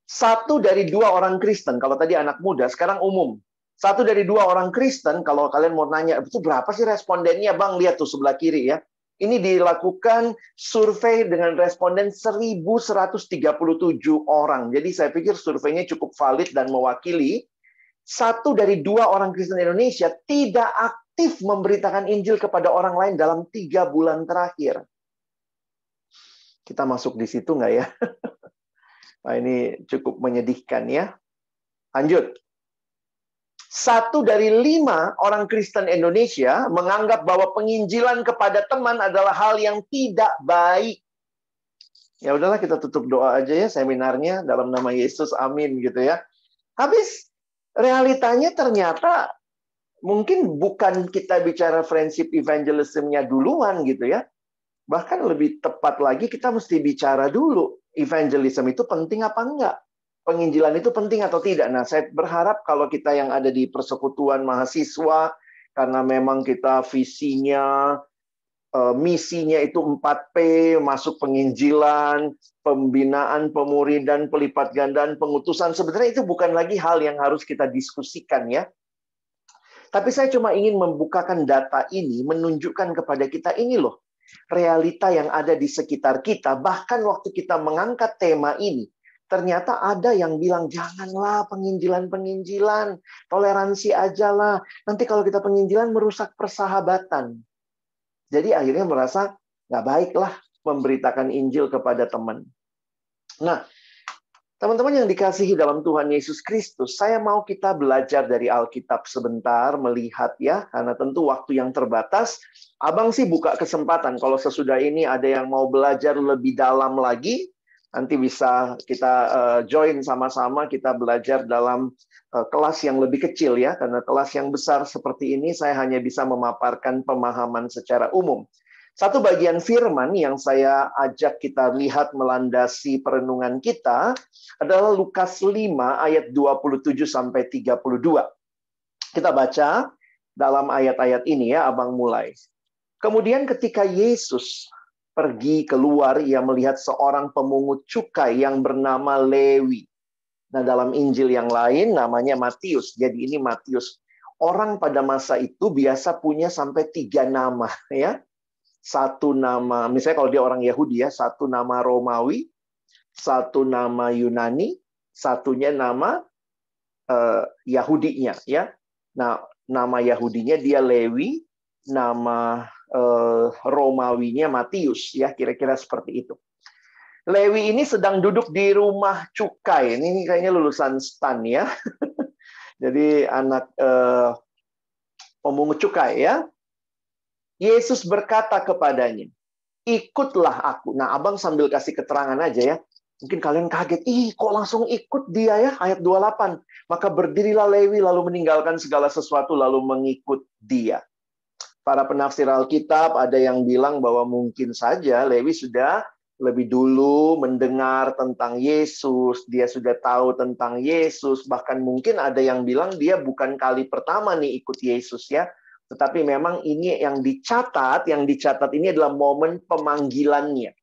1 dari 2 orang Kristen, kalau tadi anak muda, sekarang umum. 1 dari 2 orang Kristen, kalau kalian mau nanya, itu berapa sih respondennya Bang? Lihat tuh sebelah kiri ya. Ini dilakukan survei dengan responden 1.137 orang. Jadi saya pikir surveinya cukup valid dan mewakili. 1 dari 2 orang Kristen Indonesia tidak aktif memberitakan Injil kepada orang lain dalam 3 bulan terakhir. Kita masuk di situ nggak ya? Nah, ini cukup menyedihkan ya. Lanjut. 1 dari 5 orang Kristen Indonesia menganggap bahwa penginjilan kepada teman adalah hal yang tidak baik. Ya udahlah, kita tutup doa aja ya seminarnya dalam nama Yesus, amin gitu ya. Habis realitanya ternyata mungkin bukan kita bicara friendship evangelism-nya duluan gitu ya. Bahkan lebih tepat lagi kita mesti bicara dulu, evangelism itu penting apa enggak? penginjilan itu penting atau tidak? Nah, saya berharap kalau kita yang ada di persekutuan mahasiswa, karena memang kita visinya, misinya itu 4P, masuk penginjilan, pembinaan, pemuridan, pelipat gandaan, pengutusan. Sebenarnya itu bukan lagi hal yang harus kita diskusikan ya. Tapi saya cuma ingin membukakan data ini, menunjukkan kepada kita ini loh, realita yang ada di sekitar kita. Bahkan waktu kita mengangkat tema ini, ternyata ada yang bilang, janganlah penginjilan-penginjilan, toleransi aja lah. Nanti kalau kita penginjilan merusak persahabatan. Jadi akhirnya merasa nggak baiklah memberitakan Injil kepada teman. Nah, teman-teman yang dikasihi dalam Tuhan Yesus Kristus, saya mau kita belajar dari Alkitab sebentar, melihat ya, karena tentu waktu yang terbatas. Abang sih buka kesempatan, kalau sesudah ini ada yang mau belajar lebih dalam lagi, nanti bisa kita join sama-sama, kita belajar dalam kelas yang lebih kecil ya, karena kelas yang besar seperti ini saya hanya bisa memaparkan pemahaman secara umum. Satu bagian firman yang saya ajak kita lihat melandasi perenungan kita adalah Lukas 5 ayat 27 sampai 32. Kita baca dalam ayat-ayat ini ya, Abang mulai. Kemudian ketika Yesus pergi keluar, ia melihat seorang pemungut cukai yang bernama Lewi. Nah, dalam Injil yang lain namanya Matius. Jadi ini Matius. Orang pada masa itu biasa punya sampai 3 nama ya. Satu nama, misalnya kalau dia orang Yahudi ya, satu nama Romawi, satu nama Yunani, satunya nama Yahudinya ya. Nah, nama Yahudinya dia Lewi, nama Romawinya Matius ya, kira-kira seperti itu. Lewi ini sedang duduk di rumah cukai. Ini kayaknya lulusan STAN ya. Jadi anak pemungut cukai ya. Yesus berkata kepadanya, ikutlah aku. Nah, Abang sambil kasih keterangan aja ya. Mungkin kalian kaget, kok langsung ikut dia ya, ayat 28. Maka berdirilah Lewi lalu meninggalkan segala sesuatu lalu mengikut dia. Para penafsir Alkitab ada yang bilang bahwa mungkin saja Lewi sudah lebih dulu mendengar tentang Yesus, dia sudah tahu tentang Yesus, bahkan mungkin ada yang bilang dia bukan kali pertama nih ikut Yesus ya. Tetapi memang ini yang dicatat ini adalah momen pemanggilannya.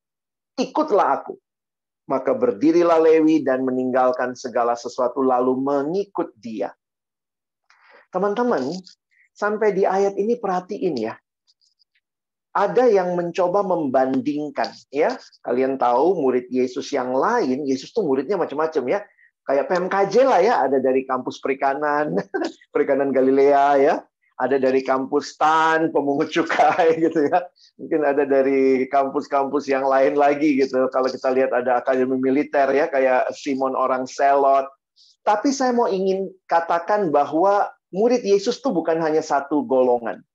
Ikutlah aku. Maka berdirilah Lewi dan meninggalkan segala sesuatu lalu mengikut dia. Teman-teman, sampai di ayat ini perhatiin ya. Ada yang mencoba membandingkan ya. Kalian tahu murid Yesus yang lain, Yesus tuh muridnya macam-macam ya. Kayak PMKJ lah ya, ada dari kampus perikanan, perikanan Galilea ya. Ada dari kampus STAN, pemungut cukai gitu ya. Mungkin ada dari kampus-kampus yang lain lagi gitu. Kalau kita lihat ada akademi militer ya, kayak Simon orang Selot. Tapi saya mau ingin katakan bahwa murid Yesus tuh bukan hanya satu golongan.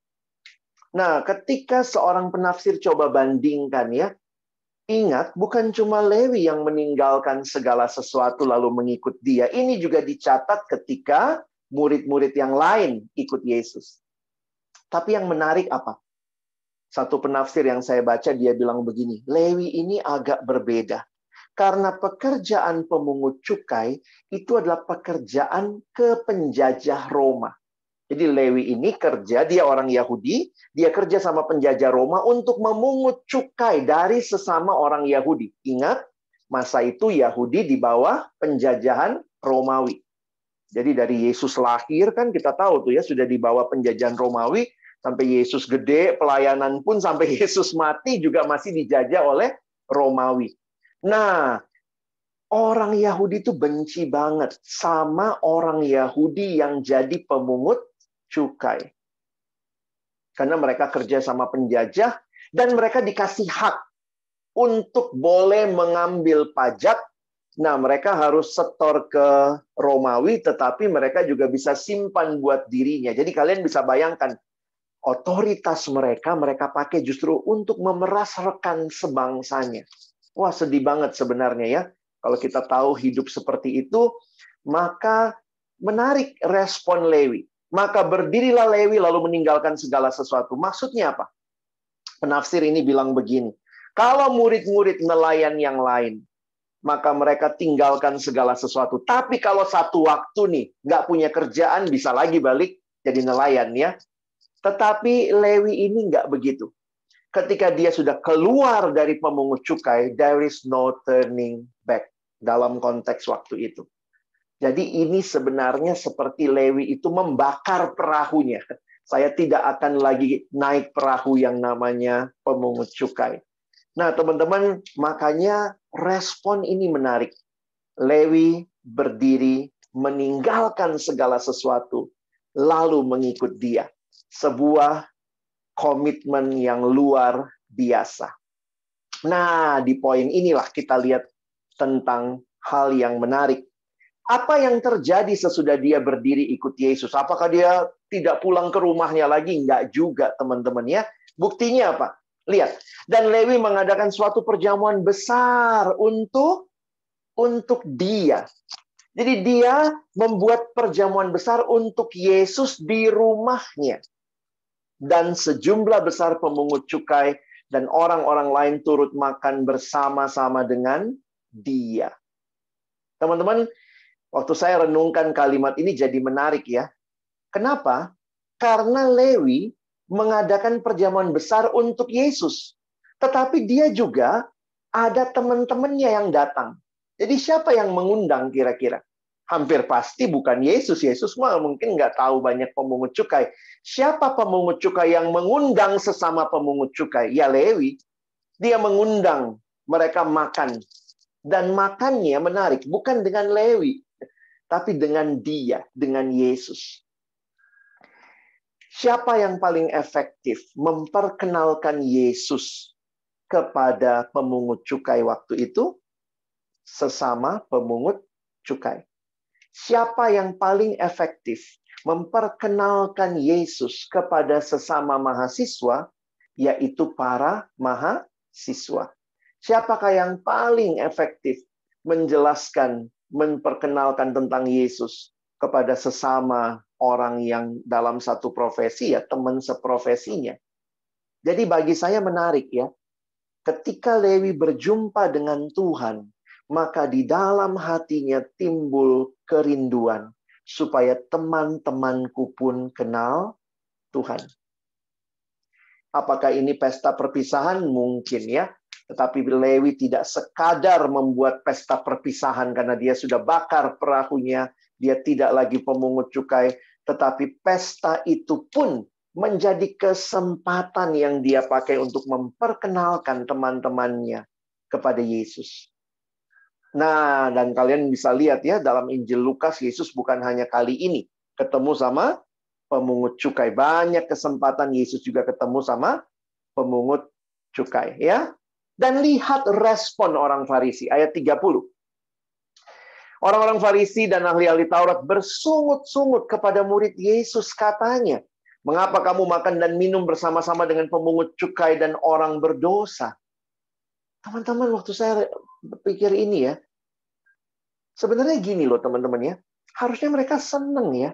Nah, ketika seorang penafsir coba bandingkan ya, ingat bukan cuma Lewi yang meninggalkan segala sesuatu lalu mengikut dia. Ini juga dicatat ketika murid-murid yang lain ikut Yesus. Tapi yang menarik apa? Satu penafsir yang saya baca dia bilang begini, Lewi ini agak berbeda. Karena pekerjaan pemungut cukai itu adalah pekerjaan kepenjajah Roma. Jadi Lewi ini kerja, dia orang Yahudi, dia kerja sama penjajah Roma untuk memungut cukai dari sesama orang Yahudi. Ingat, masa itu Yahudi di bawah penjajahan Romawi. Jadi dari Yesus lahir kan kita tahu tuh ya, sudah di bawah penjajahan Romawi, sampai Yesus gede, pelayanan pun sampai Yesus mati juga masih dijajah oleh Romawi. Nah, orang Yahudi itu benci banget sama orang Yahudi yang jadi pemungut cukai. Karena mereka kerja sama penjajah dan mereka dikasih hak untuk boleh mengambil pajak. Nah, mereka harus setor ke Romawi, tetapi mereka juga bisa simpan buat dirinya. Jadi kalian bisa bayangkan, otoritas mereka pakai justru untuk memeras rekan sebangsanya. Wah, sedih banget sebenarnya ya. Kalau kita tahu hidup seperti itu, maka menarik respon Lewi. Maka berdirilah Lewi lalu meninggalkan segala sesuatu. Maksudnya apa? Penafsir ini bilang begini, kalau murid-murid nelayan yang lain, maka mereka tinggalkan segala sesuatu. Tapi kalau satu waktu nih, nggak punya kerjaan, bisa lagi balik jadi nelayan ya. Tetapi Lewi ini nggak begitu. Ketika dia sudah keluar dari pemungut cukai, there is no turning back dalam konteks waktu itu. Jadi ini sebenarnya seperti Lewi itu membakar perahunya. Saya tidak akan lagi naik perahu yang namanya pemungut cukai. Nah, teman-teman, makanya respon ini menarik. Lewi berdiri, meninggalkan segala sesuatu, lalu mengikut dia. Sebuah komitmen yang luar biasa. Nah, di poin inilah kita lihat tentang hal yang menarik. Apa yang terjadi sesudah dia berdiri ikut Yesus? Apakah dia tidak pulang ke rumahnya lagi? Enggak juga, teman-teman ya. Buktinya apa? Lihat. Dan Lewi mengadakan suatu perjamuan besar untuk dia. Jadi dia membuat perjamuan besar untuk Yesus di rumahnya. Dan sejumlah besar pemungut cukai dan orang-orang lain turut makan bersama-sama dengan dia. Teman-teman, waktu saya renungkan kalimat ini jadi menarik ya. Kenapa? Karena Lewi mengadakan perjamuan besar untuk Yesus. Tetapi dia juga ada teman-temannya yang datang. Jadi siapa yang mengundang kira-kira? Hampir pasti bukan Yesus. Yesus mungkin nggak tahu banyak pemungut cukai. Siapa pemungut cukai yang mengundang sesama pemungut cukai? Ya Lewi. Dia mengundang mereka makan. Dan makannya menarik. Bukan dengan Lewi. Tapi dengan dia, dengan Yesus. Siapa yang paling efektif memperkenalkan Yesus kepada pemungut cukai waktu itu? Sesama pemungut cukai. Siapa yang paling efektif memperkenalkan Yesus kepada sesama mahasiswa? Yaitu para mahasiswa. Siapakah yang paling efektif menjelaskan, memperkenalkan tentang Yesus kepada sesama orang yang dalam satu profesi, ya teman seprofesinya. Jadi bagi saya menarik ya, ketika Lewi berjumpa dengan Tuhan, maka di dalam hatinya timbul kerinduan supaya teman-temanku pun kenal Tuhan. Apakah ini pesta perpisahan? Mungkin ya. Tetapi Lewi tidak sekadar membuat pesta perpisahan karena dia sudah bakar perahunya, dia tidak lagi pemungut cukai, tetapi pesta itu pun menjadi kesempatan yang dia pakai untuk memperkenalkan teman-temannya kepada Yesus. Nah, dan kalian bisa lihat ya, dalam Injil Lukas, Yesus bukan hanya kali ini ketemu sama pemungut cukai. Banyak kesempatan Yesus juga ketemu sama pemungut cukai. Ya. Dan lihat respon orang Farisi, ayat 30. Orang-orang Farisi dan ahli-ahli Taurat bersungut-sungut kepada murid Yesus, katanya, "Mengapa kamu makan dan minum bersama-sama dengan pemungut cukai dan orang berdosa?" Teman-teman, waktu saya berpikir ini ya, sebenarnya gini loh teman-teman ya, harusnya mereka seneng ya,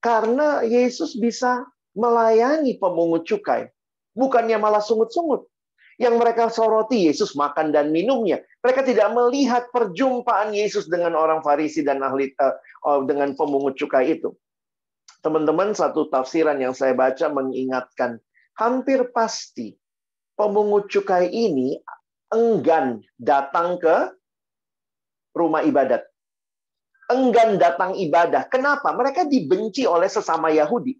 karena Yesus bisa melayani pemungut cukai, bukannya malah sungut-sungut. Yang mereka soroti Yesus makan dan minumnya. Mereka tidak melihat perjumpaan Yesus dengan orang Farisi dan dengan pemungut cukai itu. Teman-teman, satu tafsiran yang saya baca mengingatkan, hampir pasti pemungut cukai ini enggan datang ke rumah ibadat. Enggan datang ibadah. Kenapa? Mereka dibenci oleh sesama Yahudi.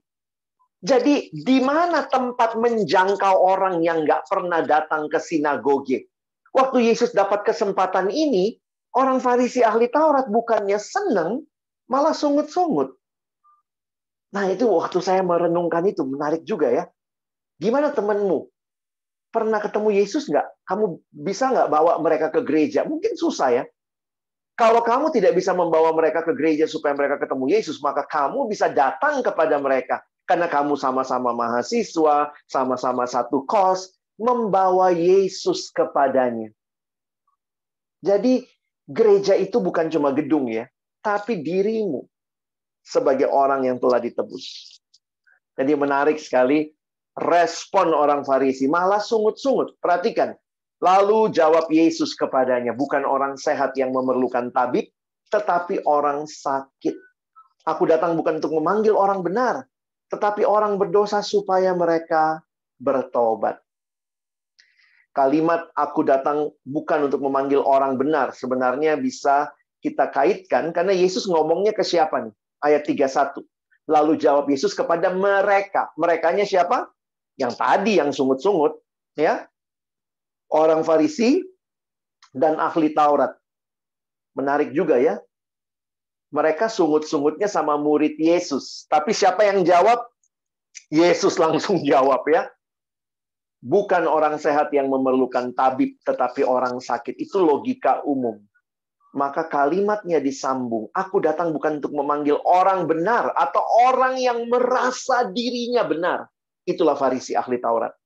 Jadi, di mana tempat menjangkau orang yang nggak pernah datang ke sinagoge? Waktu Yesus dapat kesempatan ini, orang Farisi ahli Taurat bukannya seneng, malah sungut-sungut. Nah, itu waktu saya merenungkan itu, menarik juga ya. Gimana temanmu? Pernah ketemu Yesus nggak? Kamu bisa nggak bawa mereka ke gereja? Mungkin susah ya. Kalau kamu tidak bisa membawa mereka ke gereja supaya mereka ketemu Yesus, maka kamu bisa datang kepada mereka. Karena kamu sama-sama mahasiswa, sama-sama satu kos, membawa Yesus kepadanya. Jadi, gereja itu bukan cuma gedung ya, tapi dirimu sebagai orang yang telah ditebus. Jadi menarik sekali respon orang Farisi, malah sungut-sungut. Perhatikan, Lalu jawab Yesus kepadanya, bukan orang sehat yang memerlukan tabib, tetapi orang sakit. Aku datang bukan untuk memanggil orang benar, tetapi orang berdosa supaya mereka bertobat. Kalimat aku datang bukan untuk memanggil orang benar, sebenarnya bisa kita kaitkan, karena Yesus ngomongnya ke siapa nih? Ayat 31. Lalu jawab Yesus kepada mereka. Merekanya siapa? Yang tadi, yang sungut-sungut. Ya, orang Farisi dan ahli Taurat. Menarik juga ya. Mereka sungut-sungutnya sama murid Yesus. Tapi siapa yang jawab? Yesus langsung jawab ya. Bukan orang sehat yang memerlukan tabib, tetapi orang sakit. Itu logika umum. Maka kalimatnya disambung. Aku datang bukan untuk memanggil orang benar atau orang yang merasa dirinya benar. Itulah Farisi ahli Taurat.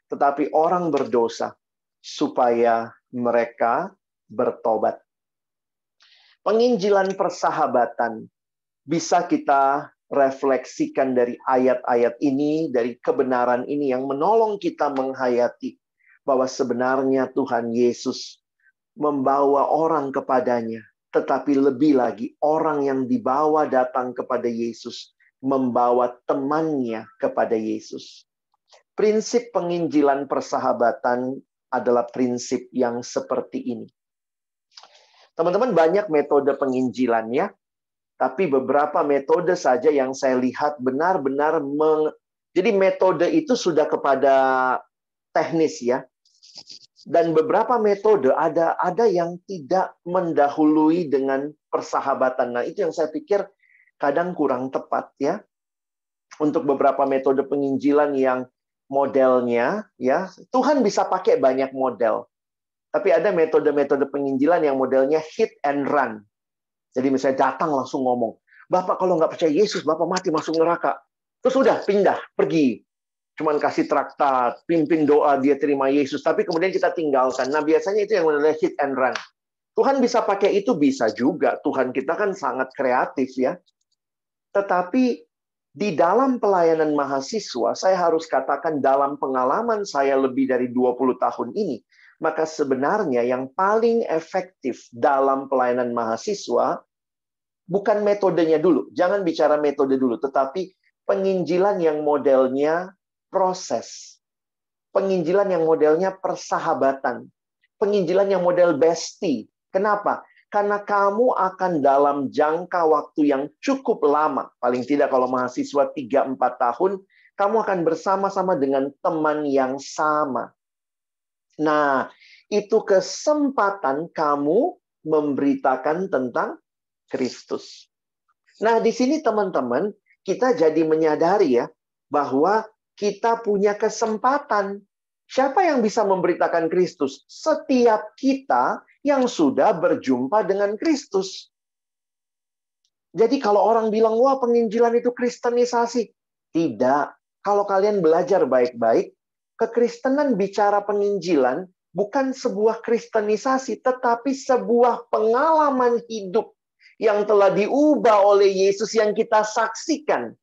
Tetapi orang berdosa supaya mereka bertobat. Penginjilan persahabatan bisa kita refleksikan dari ayat-ayat ini, dari kebenaran ini yang menolong kita menghayati bahwa sebenarnya Tuhan Yesus membawa orang kepadanya, tetapi lebih lagi orang yang dibawa datang kepada Yesus membawa temannya kepada Yesus. Prinsip penginjilan persahabatan adalah prinsip yang seperti ini. Teman-teman, banyak metode penginjilan ya. Tapi beberapa metode saja yang saya lihat benar-benar jadi metode itu sudah kepada teknis ya. Dan beberapa metode ada yang tidak mendahului dengan persahabatan. Nah, itu yang saya pikir kadang kurang tepat ya. Untuk beberapa metode penginjilan yang modelnya ya, Tuhan bisa pakai banyak model. Tapi ada metode-metode penginjilan yang modelnya hit and run. Jadi misalnya datang langsung ngomong, Bapak kalau nggak percaya Yesus, Bapak mati masuk neraka. Terus udah pindah, pergi. Cuman kasih traktat, pimpin doa, dia terima Yesus. Tapi kemudian kita tinggalkan. Nah biasanya itu yang modelnya hit and run. Tuhan bisa pakai itu, bisa juga. Tuhan kita kan sangat kreatif ya. Tetapi di dalam pelayanan mahasiswa, saya harus katakan dalam pengalaman saya lebih dari 20 tahun ini, maka sebenarnya yang paling efektif dalam pelayanan mahasiswa bukan metodenya dulu. Jangan bicara metode dulu, tetapi penginjilan yang modelnya proses. Penginjilan yang modelnya persahabatan. Penginjilan yang model bestie. Kenapa? Karena kamu akan dalam jangka waktu yang cukup lama, paling tidak kalau mahasiswa 3-4 tahun, kamu akan bersama-sama dengan teman yang sama. Nah, itu kesempatan kamu memberitakan tentang Kristus. Nah, di sini teman-teman, kita jadi menyadari ya, bahwa kita punya kesempatan. Siapa yang bisa memberitakan Kristus? Setiap kita yang sudah berjumpa dengan Kristus. Jadi kalau orang bilang, wah penginjilan itu kristenisasi. Tidak. Kalau kalian belajar baik-baik, kekristenan bicara penginjilan bukan sebuah kristenisasi, tetapi sebuah pengalaman hidup yang telah diubah oleh Yesus yang kita saksikan.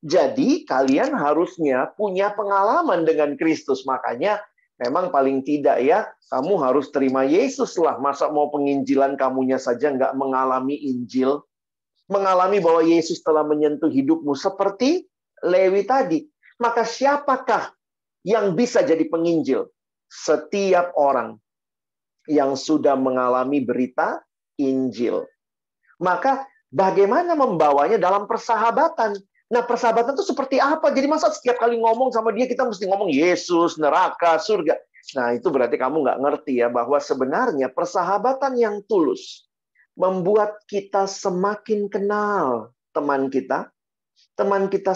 Jadi kalian harusnya punya pengalaman dengan Kristus. Makanya memang paling tidak ya, kamu harus terima Yesus lah. Masa mau penginjilan kamunya saja nggak mengalami Injil. Mengalami bahwa Yesus telah menyentuh hidupmu seperti Lewi tadi. Maka siapakah yang bisa jadi penginjil? Setiap orang yang sudah mengalami berita Injil. Maka bagaimana membawanya dalam persahabatan? Nah, persahabatan itu seperti apa? Jadi masa setiap kali ngomong sama dia kita mesti ngomong Yesus, neraka, surga. Nah, itu berarti kamu nggak ngerti ya bahwa sebenarnya persahabatan yang tulus membuat kita semakin kenal teman kita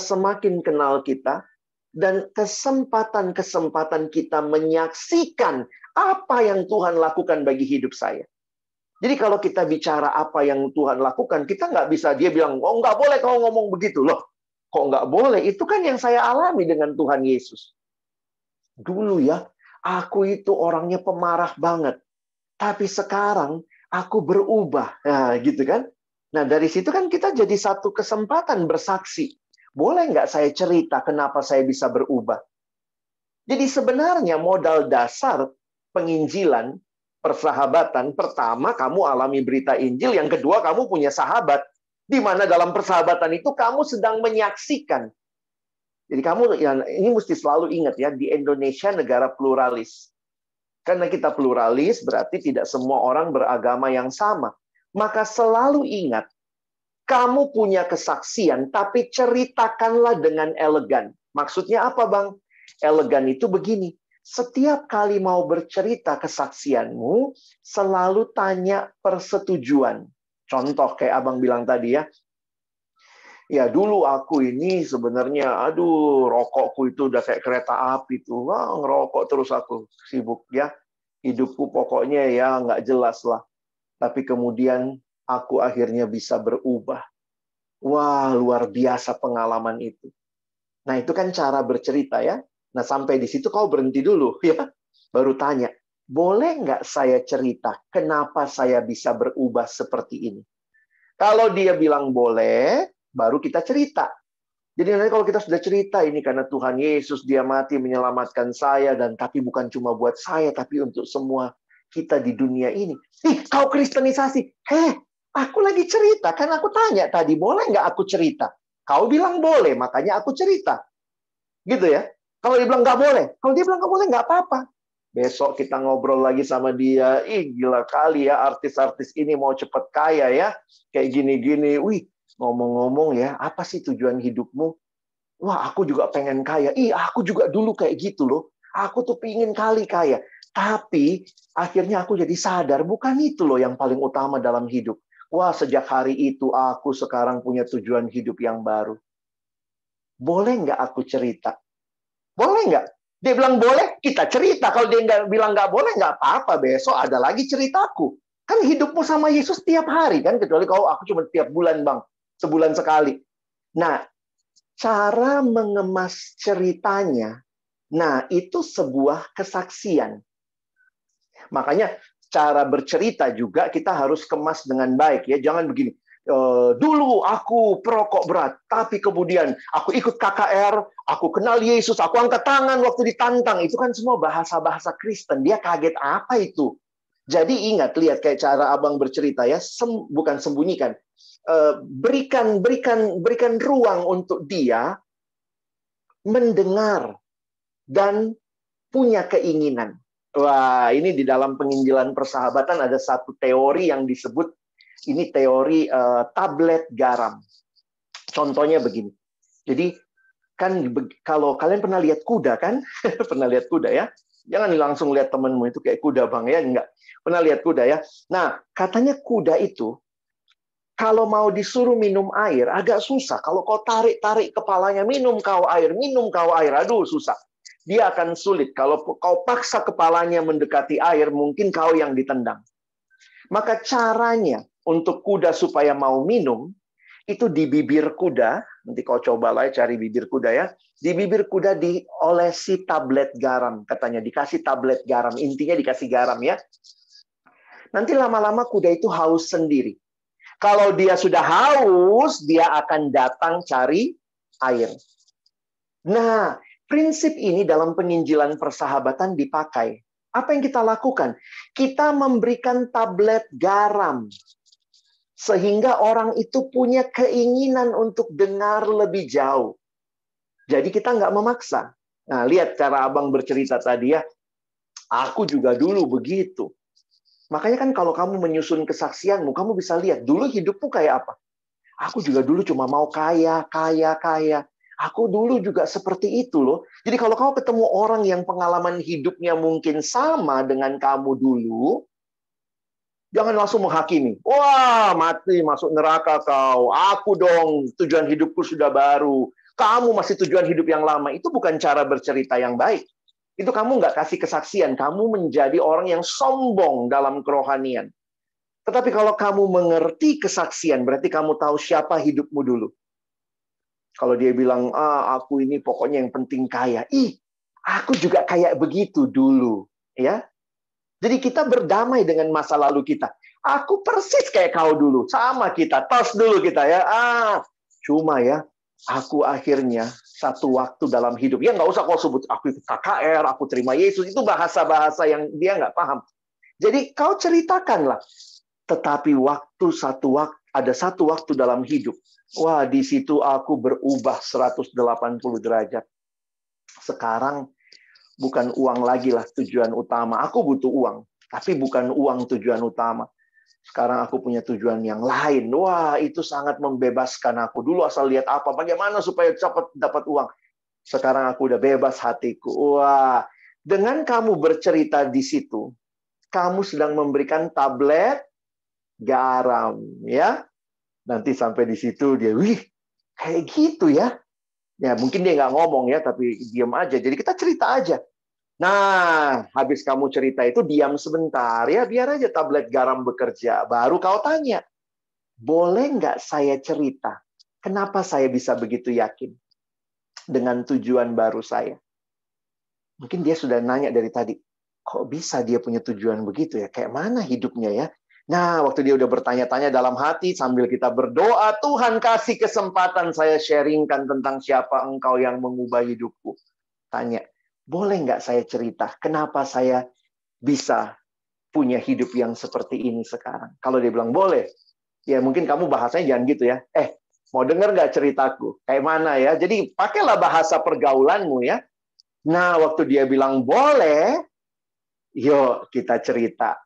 semakin kenal kita, dan kesempatan-kesempatan kita menyaksikan apa yang Tuhan lakukan bagi hidup saya. Jadi kalau kita bicara apa yang Tuhan lakukan, kita nggak bisa, dia bilang, oh nggak boleh kau ngomong begitu. Loh, kok nggak boleh? Itu kan yang saya alami dengan Tuhan Yesus. Dulu ya, aku itu orangnya pemarah banget. Tapi sekarang aku berubah. Nah, gitu kan? Nah, dari situ kan kita jadi satu kesempatan bersaksi. Boleh nggak saya cerita kenapa saya bisa berubah? Jadi sebenarnya modal dasar penginjilan, persahabatan, pertama kamu alami berita Injil, yang kedua kamu punya sahabat. Di mana dalam persahabatan itu kamu sedang menyaksikan. Jadi kamu, ya, ini mesti selalu ingat ya, di Indonesia negara pluralis. Karena kita pluralis, berarti tidak semua orang beragama yang sama. Maka selalu ingat, kamu punya kesaksian, tapi ceritakanlah dengan elegan. Maksudnya apa, Bang? Elegan itu begini, setiap kali mau bercerita kesaksianmu, selalu tanya persetujuan. Contoh kayak Abang bilang tadi ya, ya dulu aku ini sebenarnya, aduh rokokku itu udah kayak kereta api tuh, wah ngerokok terus aku sibuk ya, hidupku pokoknya ya nggak jelas lah. Tapi kemudian aku akhirnya bisa berubah. Wah luar biasa pengalaman itu. Nah itu kan cara bercerita ya. Nah sampai di situ kau berhenti dulu ya, baru tanya, boleh nggak saya cerita kenapa saya bisa berubah seperti ini? Kalau dia bilang boleh, baru kita cerita. Jadi nanti kalau kita sudah cerita, ini karena Tuhan Yesus, dia mati menyelamatkan saya, dan tapi bukan cuma buat saya, tapi untuk semua kita di dunia ini. Kau kristenisasi. Aku lagi cerita. Kan aku tanya tadi, boleh nggak aku cerita? Kau bilang boleh, makanya aku cerita. Gitu ya. Kalau dia bilang nggak boleh, kalau dia bilang nggak boleh, nggak apa-apa. Besok kita ngobrol lagi sama dia. Gila kali ya, artis-artis ini mau cepet kaya ya. Kayak gini-gini. Wih, ngomong-ngomong ya, apa sih tujuan hidupmu? Wah, aku juga pengen kaya. Aku juga dulu kayak gitu loh. Aku tuh pingin kali kaya. Tapi akhirnya aku jadi sadar, bukan itu loh yang paling utama dalam hidup. Wah, sejak hari itu aku sekarang punya tujuan hidup yang baru. Boleh nggak aku cerita? Boleh nggak? Dia bilang boleh, kita cerita. Kalau dia bilang nggak boleh, nggak apa-apa. Besok ada lagi ceritaku. Kan hidupmu sama Yesus tiap hari kan, kecuali kalau aku cuma tiap bulan, Bang. Sebulan sekali. Nah, cara mengemas ceritanya, nah itu sebuah kesaksian. Makanya cara bercerita juga kita harus kemas dengan baik ya. Jangan begini. Dulu aku perokok berat, tapi kemudian aku ikut KKR, aku kenal Yesus, aku angkat tangan waktu ditantang. Itu kan semua bahasa-bahasa Kristen. Dia kaget apa itu? Jadi ingat, lihat kayak cara Abang bercerita ya, bukan sembunyikan. Berikan ruang untuk dia mendengar dan punya keinginan. Wah, ini di dalam penginjilan persahabatan ada satu teori yang disebut, ini teori tablet garam. Contohnya begini. Jadi kan kalau kalian pernah lihat kuda kan? Pernah lihat kuda ya? Jangan langsung lihat temenmu itu kayak kuda, Bang ya, enggak. Pernah lihat kuda ya? Nah, katanya kuda itu kalau mau disuruh minum air agak susah. Kalau kau tarik-tarik kepalanya, minum kau air, aduh susah. Dia akan sulit. Kalau kau paksa kepalanya mendekati air, mungkin kau yang ditendang. Maka caranya untuk kuda supaya mau minum, itu di bibir kuda, nanti kau cobalah cari bibir kuda ya, di bibir kuda diolesi tablet garam, katanya dikasih tablet garam, intinya dikasih garam ya. Nanti lama-lama kuda itu haus sendiri. Kalau dia sudah haus, dia akan datang cari air. Nah, prinsip ini dalam penginjilan persahabatan dipakai. Apa yang kita lakukan? Kita memberikan tablet garam. Sehingga orang itu punya keinginan untuk dengar lebih jauh. Jadi kita nggak memaksa. Nah, lihat cara Abang bercerita tadi ya. Aku juga dulu begitu. Makanya kan kalau kamu menyusun kesaksianmu, kamu bisa lihat dulu hidupmu kayak apa. Aku juga dulu cuma mau kaya. Aku dulu juga seperti itu loh. Jadi kalau kamu ketemu orang yang pengalaman hidupnya mungkin sama dengan kamu dulu, jangan langsung menghakimi. Wah, mati, masuk neraka kau. Aku dong, tujuan hidupku sudah baru. Kamu masih tujuan hidup yang lama. Itu bukan cara bercerita yang baik. Itu kamu nggak kasih kesaksian. Kamu menjadi orang yang sombong dalam kerohanian. Tetapi kalau kamu mengerti kesaksian, berarti kamu tahu siapa hidupmu dulu. Kalau dia bilang, aku ini pokoknya yang penting kaya. Aku juga kayak begitu dulu. Ya. Jadi kita berdamai dengan masa lalu kita. Aku persis kayak kau dulu. Sama kita. Tos dulu kita ya. Cuma ya, aku akhirnya satu waktu dalam hidup. Ya nggak usah kau sebut aku ikut KKR, aku terima Yesus. Itu bahasa-bahasa yang dia nggak paham. Jadi kau ceritakanlah. Tetapi ada satu waktu dalam hidup. Wah, di situ aku berubah 180 derajat. Sekarang bukan uang lagi lah tujuan utama. Aku butuh uang, tapi bukan uang tujuan utama. Sekarang aku punya tujuan yang lain. Wah, itu sangat membebaskan aku. Dulu asal lihat bagaimana supaya cepat dapat uang. Sekarang aku udah bebas hatiku. Wah, dengan kamu bercerita di situ, kamu sedang memberikan tablet garam, ya. Nanti sampai di situ dia, wih, kayak gitu ya. Ya, mungkin dia nggak ngomong ya, tapi diam aja. Jadi kita cerita aja. Nah, habis kamu cerita itu diam sebentar ya, biar aja tablet garam bekerja. Baru kau tanya, boleh nggak saya cerita? Kenapa saya bisa begitu yakin dengan tujuan baru saya? Mungkin dia sudah nanya dari tadi, kok bisa dia punya tujuan begitu ya? Kayak mana hidupnya ya? Nah, waktu dia udah bertanya-tanya dalam hati sambil kita berdoa, Tuhan kasih kesempatan saya sharingkan tentang siapa Engkau yang mengubah hidupku. Tanya, boleh nggak saya cerita kenapa saya bisa punya hidup yang seperti ini sekarang? Kalau dia bilang boleh, ya mungkin kamu bahasanya jangan gitu ya. Mau dengar nggak ceritaku? Kayak mana ya? Jadi pakailah bahasa pergaulanmu ya. Nah, waktu dia bilang boleh, yuk kita cerita.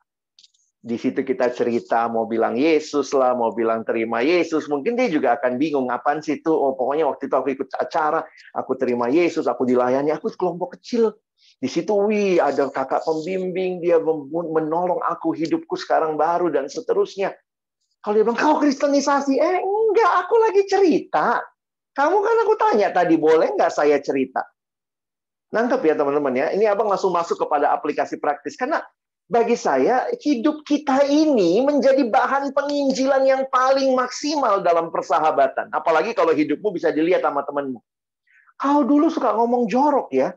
Di situ kita cerita, mau bilang Yesus lah, mau bilang terima Yesus. Mungkin dia juga akan bingung, apaan sih itu? Oh, pokoknya waktu itu aku ikut acara, aku terima Yesus, aku dilayani, aku kelompok kecil. Di situ, ada kakak pembimbing, dia menolong aku, hidupku sekarang baru, dan seterusnya. Kalau dia bilang, kau kristenisasi? Enggak, aku lagi cerita. Kamu kan aku tanya tadi, boleh nggak saya cerita? Nangkep ya teman-teman ya. Ini abang langsung masuk kepada aplikasi praktis. Karena bagi saya, hidup kita ini menjadi bahan penginjilan yang paling maksimal dalam persahabatan. Apalagi kalau hidupmu bisa dilihat sama temanmu. Kau dulu suka ngomong jorok ya.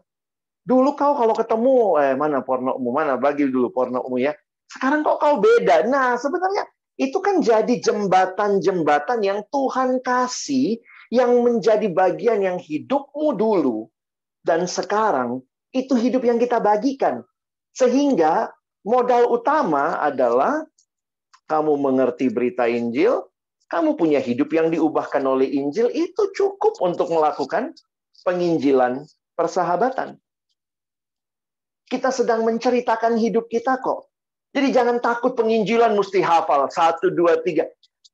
Dulu kau kalau ketemu, mana pornomu, mana bagi dulu pornomu ya. Sekarang kok kau beda. Nah, sebenarnya itu kan jadi jembatan-jembatan yang Tuhan kasih, yang menjadi bagian yang hidupmu dulu. Dan sekarang, itu hidup yang kita bagikan. Sehingga modal utama adalah kamu mengerti berita Injil, kamu punya hidup yang diubahkan oleh Injil, itu cukup untuk melakukan penginjilan persahabatan. Kita sedang menceritakan hidup kita kok. Jadi jangan takut penginjilan mesti hafal 1, 2, 3.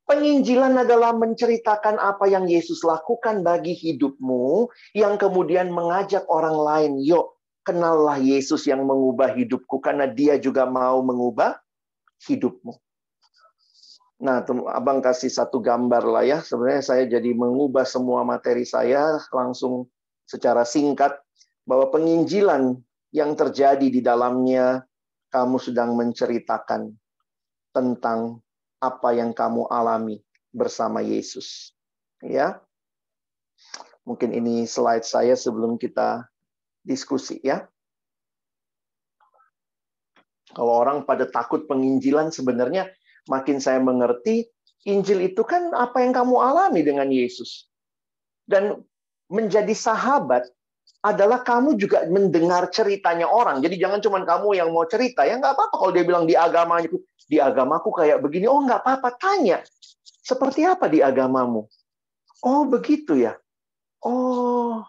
Penginjilan adalah menceritakan apa yang Yesus lakukan bagi hidupmu, yang kemudian mengajak orang lain, yuk, kenallah Yesus yang mengubah hidupku, karena dia juga mau mengubah hidupmu. Nah, abang kasih satu gambar lah ya. Sebenarnya saya jadi mengubah semua materi saya langsung secara singkat, bahwa penginjilan yang terjadi di dalamnya, kamu sedang menceritakan tentang apa yang kamu alami bersama Yesus. Ya, mungkin ini slide saya sebelum kita diskusi ya. Kalau orang pada takut penginjilan, sebenarnya makin saya mengerti, Injil itu kan apa yang kamu alami dengan Yesus. Dan menjadi sahabat adalah kamu juga mendengar ceritanya orang. Jadi jangan cuma kamu yang mau cerita. Ya nggak apa-apa kalau dia bilang di agamaku kayak begini. Oh nggak apa-apa, tanya. Seperti apa di agamamu? Oh begitu ya. Oh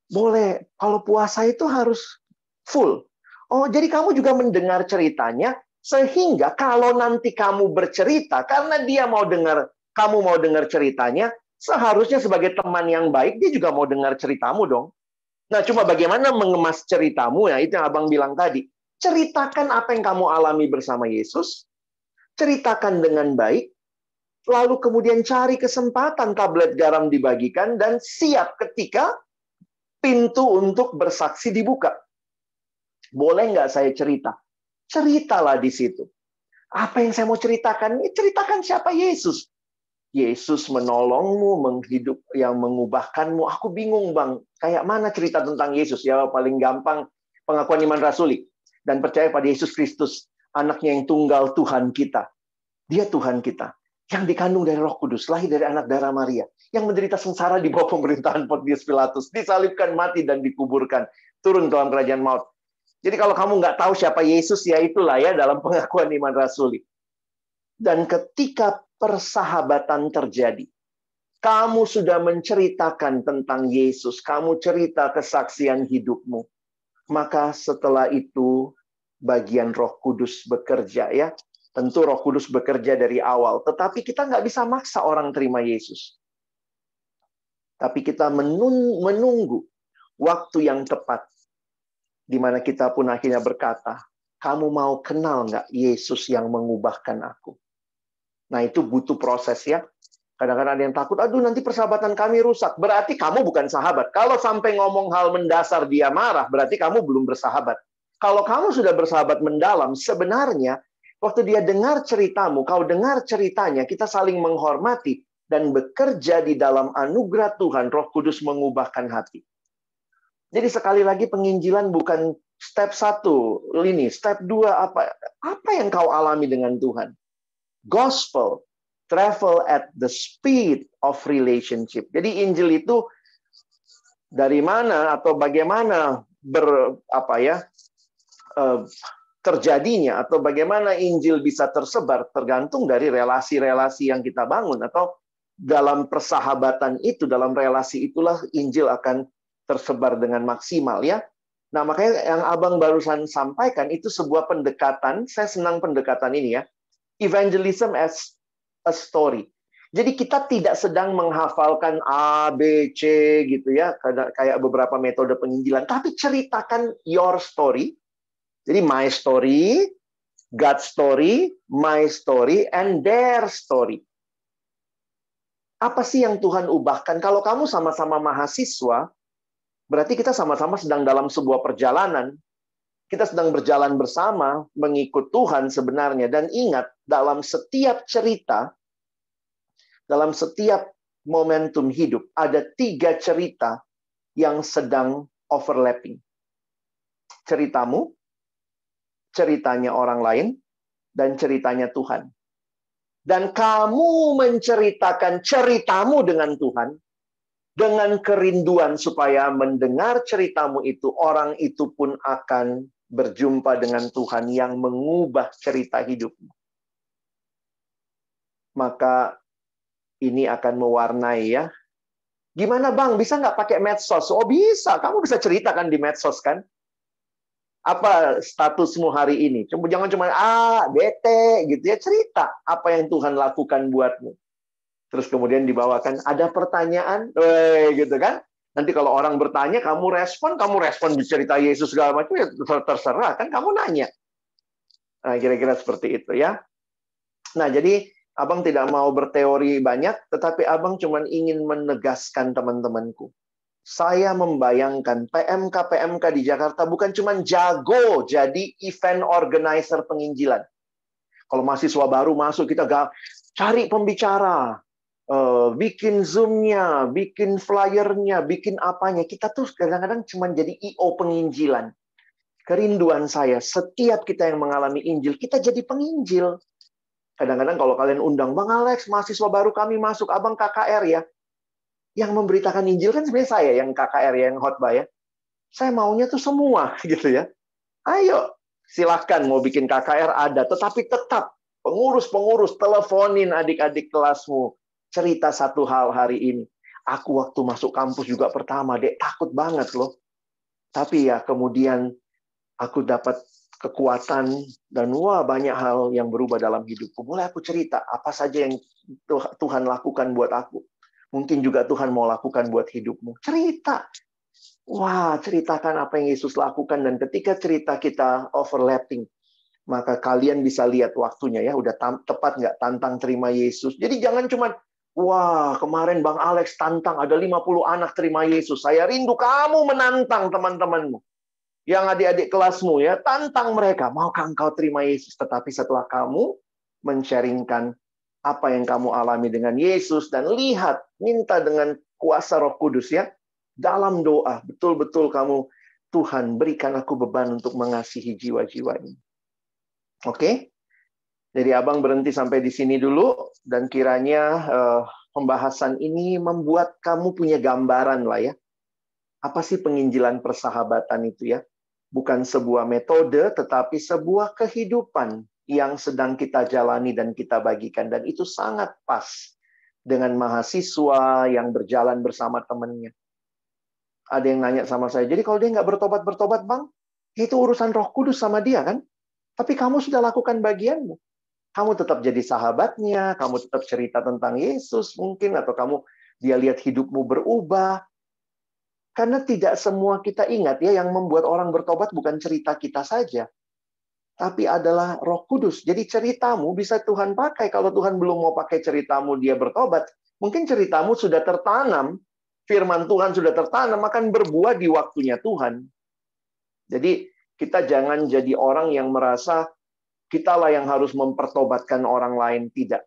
boleh. Kalau puasa itu harus full. Oh jadi kamu juga mendengar ceritanya. Sehingga kalau nanti kamu bercerita, karena dia mau dengar, kamu mau dengar ceritanya, seharusnya sebagai teman yang baik, dia juga mau dengar ceritamu dong. Nah, cuma bagaimana mengemas ceritamu, ya itu yang abang bilang tadi. Ceritakan apa yang kamu alami bersama Yesus, ceritakan dengan baik, lalu kemudian cari kesempatan tablet garam dibagikan, dan siap ketika pintu untuk bersaksi dibuka. Boleh nggak saya cerita? Ceritalah di situ. Apa yang saya mau ceritakan? Ceritakan siapa Yesus. Yesus menolongmu, menghidup, yang mengubahkanmu. Aku bingung bang, kayak mana cerita tentang Yesus? Ya paling gampang pengakuan iman rasuli dan percaya pada Yesus Kristus, anaknya yang tunggal, Tuhan kita. Dia Tuhan kita. yang dikandung dari Roh Kudus, lahir dari anak darah Maria, yang menderita sengsara di bawah pemerintahan Pontius Pilatus, disalibkan, mati, dan dikuburkan, turun dalam kerajaan maut. Jadi kalau kamu nggak tahu siapa Yesus, ya itulah ya dalam pengakuan iman rasuli. Dan ketika persahabatan terjadi, kamu sudah menceritakan tentang Yesus, kamu cerita kesaksian hidupmu. Maka setelah itu, bagian Roh Kudus bekerja ya. Tentu Roh Kudus bekerja dari awal, tetapi kita nggak bisa maksa orang terima Yesus. Tapi kita menunggu waktu yang tepat, di mana kita pun akhirnya berkata, kamu mau kenal nggak Yesus yang mengubahkan aku? Nah itu butuh proses ya. Kadang-kadang ada yang takut, aduh nanti persahabatan kami rusak. Berarti kamu bukan sahabat. Kalau sampai ngomong hal mendasar dia marah, berarti kamu belum bersahabat. Kalau kamu sudah bersahabat mendalam, sebenarnya waktu dia dengar ceritamu, kau dengar ceritanya, kita saling menghormati dan bekerja di dalam anugerah Tuhan, Roh Kudus mengubahkan hati. Jadi sekali lagi penginjilan bukan step 1 ini, step 2 apa yang kau alami dengan Tuhan? Gospel travel at the speed of relationship. Jadi Injil itu dari mana atau bagaimana terjadinya atau bagaimana Injil bisa tersebar tergantung dari relasi-relasi yang kita bangun, atau dalam persahabatan itu, dalam relasi itulah Injil akan tersebar dengan maksimal ya. Nah, makanya yang Abang barusan sampaikan itu sebuah pendekatan, saya senang pendekatan ini ya. Evangelism as a story. Jadi kita tidak sedang menghafalkan A, B, C gitu ya, kayak beberapa metode penginjilan, tapi ceritakan your story. Jadi my story, God's story, my story, and their story. Apa sih yang Tuhan ubahkan? Kalau kamu sama-sama mahasiswa, berarti kita sama-sama sedang dalam sebuah perjalanan. Kita sedang berjalan bersama, mengikut Tuhan sebenarnya. Dan ingat, dalam setiap cerita, dalam setiap momentum hidup, ada 3 cerita yang sedang overlapping. Ceritamu, ceritanya orang lain, dan ceritanya Tuhan. Dan kamu menceritakan ceritamu dengan Tuhan, dengan kerinduan supaya mendengar ceritamu itu, orang itu pun akan berjumpa dengan Tuhan yang mengubah cerita hidupmu. Maka ini akan mewarnai ya. Gimana Bang, bisa nggak pakai medsos? Oh bisa, kamu bisa ceritakan di medsos kan? Apa statusmu hari ini? Jangan cuma bete gitu ya, cerita apa yang Tuhan lakukan buatmu. Terus kemudian dibawakan, ada pertanyaan, gitu kan? Nanti kalau orang bertanya, kamu respon bercerita Yesus segala macam, ya terserah kan, kamu nanya. Nah, kira-kira seperti itu ya. Nah, jadi Abang tidak mau berteori banyak, tetapi Abang cuma ingin menegaskan teman-temanku. Saya membayangkan PMK di Jakarta bukan cuma jago jadi event organizer penginjilan. Kalau mahasiswa baru masuk, kita cari pembicara, bikin Zoom-nya, bikin flyer-nya, bikin apanya. Kita tuh kadang-kadang cuma jadi I.O. penginjilan. Kerinduan saya, setiap kita yang mengalami Injil, kita jadi penginjil. Kadang-kadang kalau kalian undang, Bang Alex, mahasiswa baru kami masuk, Abang KKR ya. Yang memberitakan Injil kan sebenarnya saya, yang KKR, yang khotbah ya. Saya maunya tuh semua, gitu ya. Ayo, silahkan mau bikin KKR ada, tetapi tetap pengurus-pengurus, teleponin adik-adik kelasmu. Cerita satu hal hari ini. Aku waktu masuk kampus juga pertama, Dek, takut banget loh. Tapi ya kemudian aku dapat kekuatan dan banyak hal yang berubah dalam hidupku. Mulai aku cerita apa saja yang Tuhan lakukan buat aku. Mungkin juga Tuhan mau lakukan buat hidupmu. Cerita. Ceritakan apa yang Yesus lakukan. Dan ketika cerita kita overlapping, maka kalian bisa lihat waktunya ya, udah tepat nggak tantang terima Yesus. Jadi jangan cuma, kemarin Bang Alex tantang ada 50 anak terima Yesus. Saya rindu kamu menantang teman-temanmu. Yang adik-adik kelasmu ya, tantang mereka. Maukah engkau terima Yesus? Tetapi setelah kamu men-sharingkan apa yang kamu alami dengan Yesus, dan lihat, minta dengan kuasa Roh Kudus ya, dalam doa, betul-betul kamu, Tuhan berikan aku beban untuk mengasihi jiwa-jiwa ini. Oke? Jadi Abang berhenti sampai di sini dulu, dan kiranya pembahasan ini membuat kamu punya gambaran lah ya. Apa sih penginjilan persahabatan itu ya? Bukan sebuah metode, tetapi sebuah kehidupan yang sedang kita jalani dan kita bagikan. Dan itu sangat pas dengan mahasiswa yang berjalan bersama temannya. Ada yang nanya sama saya, jadi kalau dia nggak bertobat-bertobat, Bang, itu urusan Roh Kudus sama dia kan? Tapi kamu sudah lakukan bagianmu. Kamu tetap jadi sahabatnya, kamu tetap cerita tentang Yesus mungkin, atau dia lihat hidupmu berubah. Karena tidak semua kita ingat ya, yang membuat orang bertobat bukan cerita kita saja, tapi adalah Roh Kudus. Jadi ceritamu bisa Tuhan pakai. Kalau Tuhan belum mau pakai ceritamu dia bertobat, mungkin ceritamu sudah tertanam, firman Tuhan sudah tertanam, akan berbuah di waktunya Tuhan. Jadi kita jangan jadi orang yang merasa kitalah yang harus mempertobatkan orang lain. Tidak.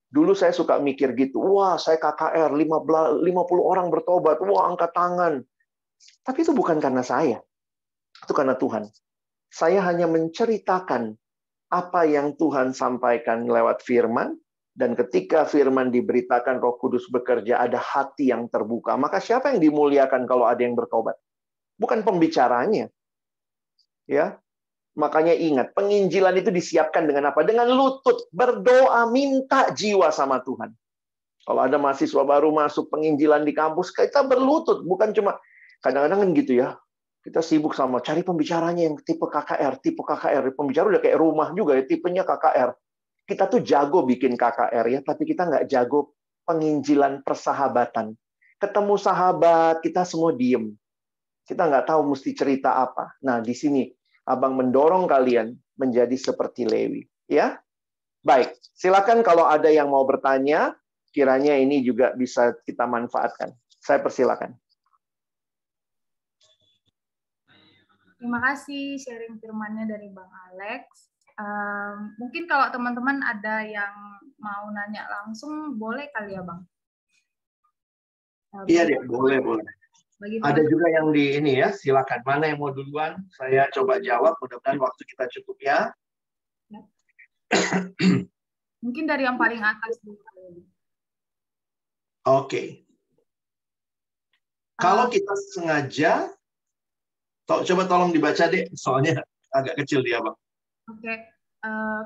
Dulu saya suka mikir gitu, wah saya KKR 50 orang bertobat, wah angkat tangan. Tapi itu bukan karena saya, itu karena Tuhan. Saya hanya menceritakan apa yang Tuhan sampaikan lewat firman, dan ketika firman diberitakan Roh Kudus bekerja, ada hati yang terbuka. Maka siapa yang dimuliakan kalau ada yang bertobat? Bukan pembicaranya. Ya. Makanya ingat, penginjilan itu disiapkan dengan apa? Dengan lutut, berdoa, minta jiwa sama Tuhan. Kalau ada mahasiswa baru masuk penginjilan di kampus, kita berlutut, bukan cuma kadang-kadang kan gitu ya. Kita sibuk sama cari pembicaranya yang tipe KKR, tipe KKR. Pembicara udah kayak rumah juga ya, tipenya KKR. Kita tuh jago bikin KKR ya, tapi kita nggak jago penginjilan persahabatan. Ketemu sahabat, kita semua diem. Kita nggak tahu mesti cerita apa. Nah, di sini Abang mendorong kalian menjadi seperti Lewi. Ya, baik. Silakan kalau ada yang mau bertanya, kiranya ini juga bisa kita manfaatkan. Saya persilakan. Terima kasih sharing firman-nya dari Bang Alex. Mungkin kalau teman-teman ada yang mau nanya langsung, boleh kali ya, Bang? Iya deh, boleh. Ada juga yang di ini ya, silakan. Mana yang mau duluan? Saya coba jawab, mudah-mudahan waktu kita cukup ya. Mungkin dari yang paling atas dulu. Oke. Kalau kita sengaja, coba tolong dibaca deh, soalnya agak kecil dia, Bang. Oke.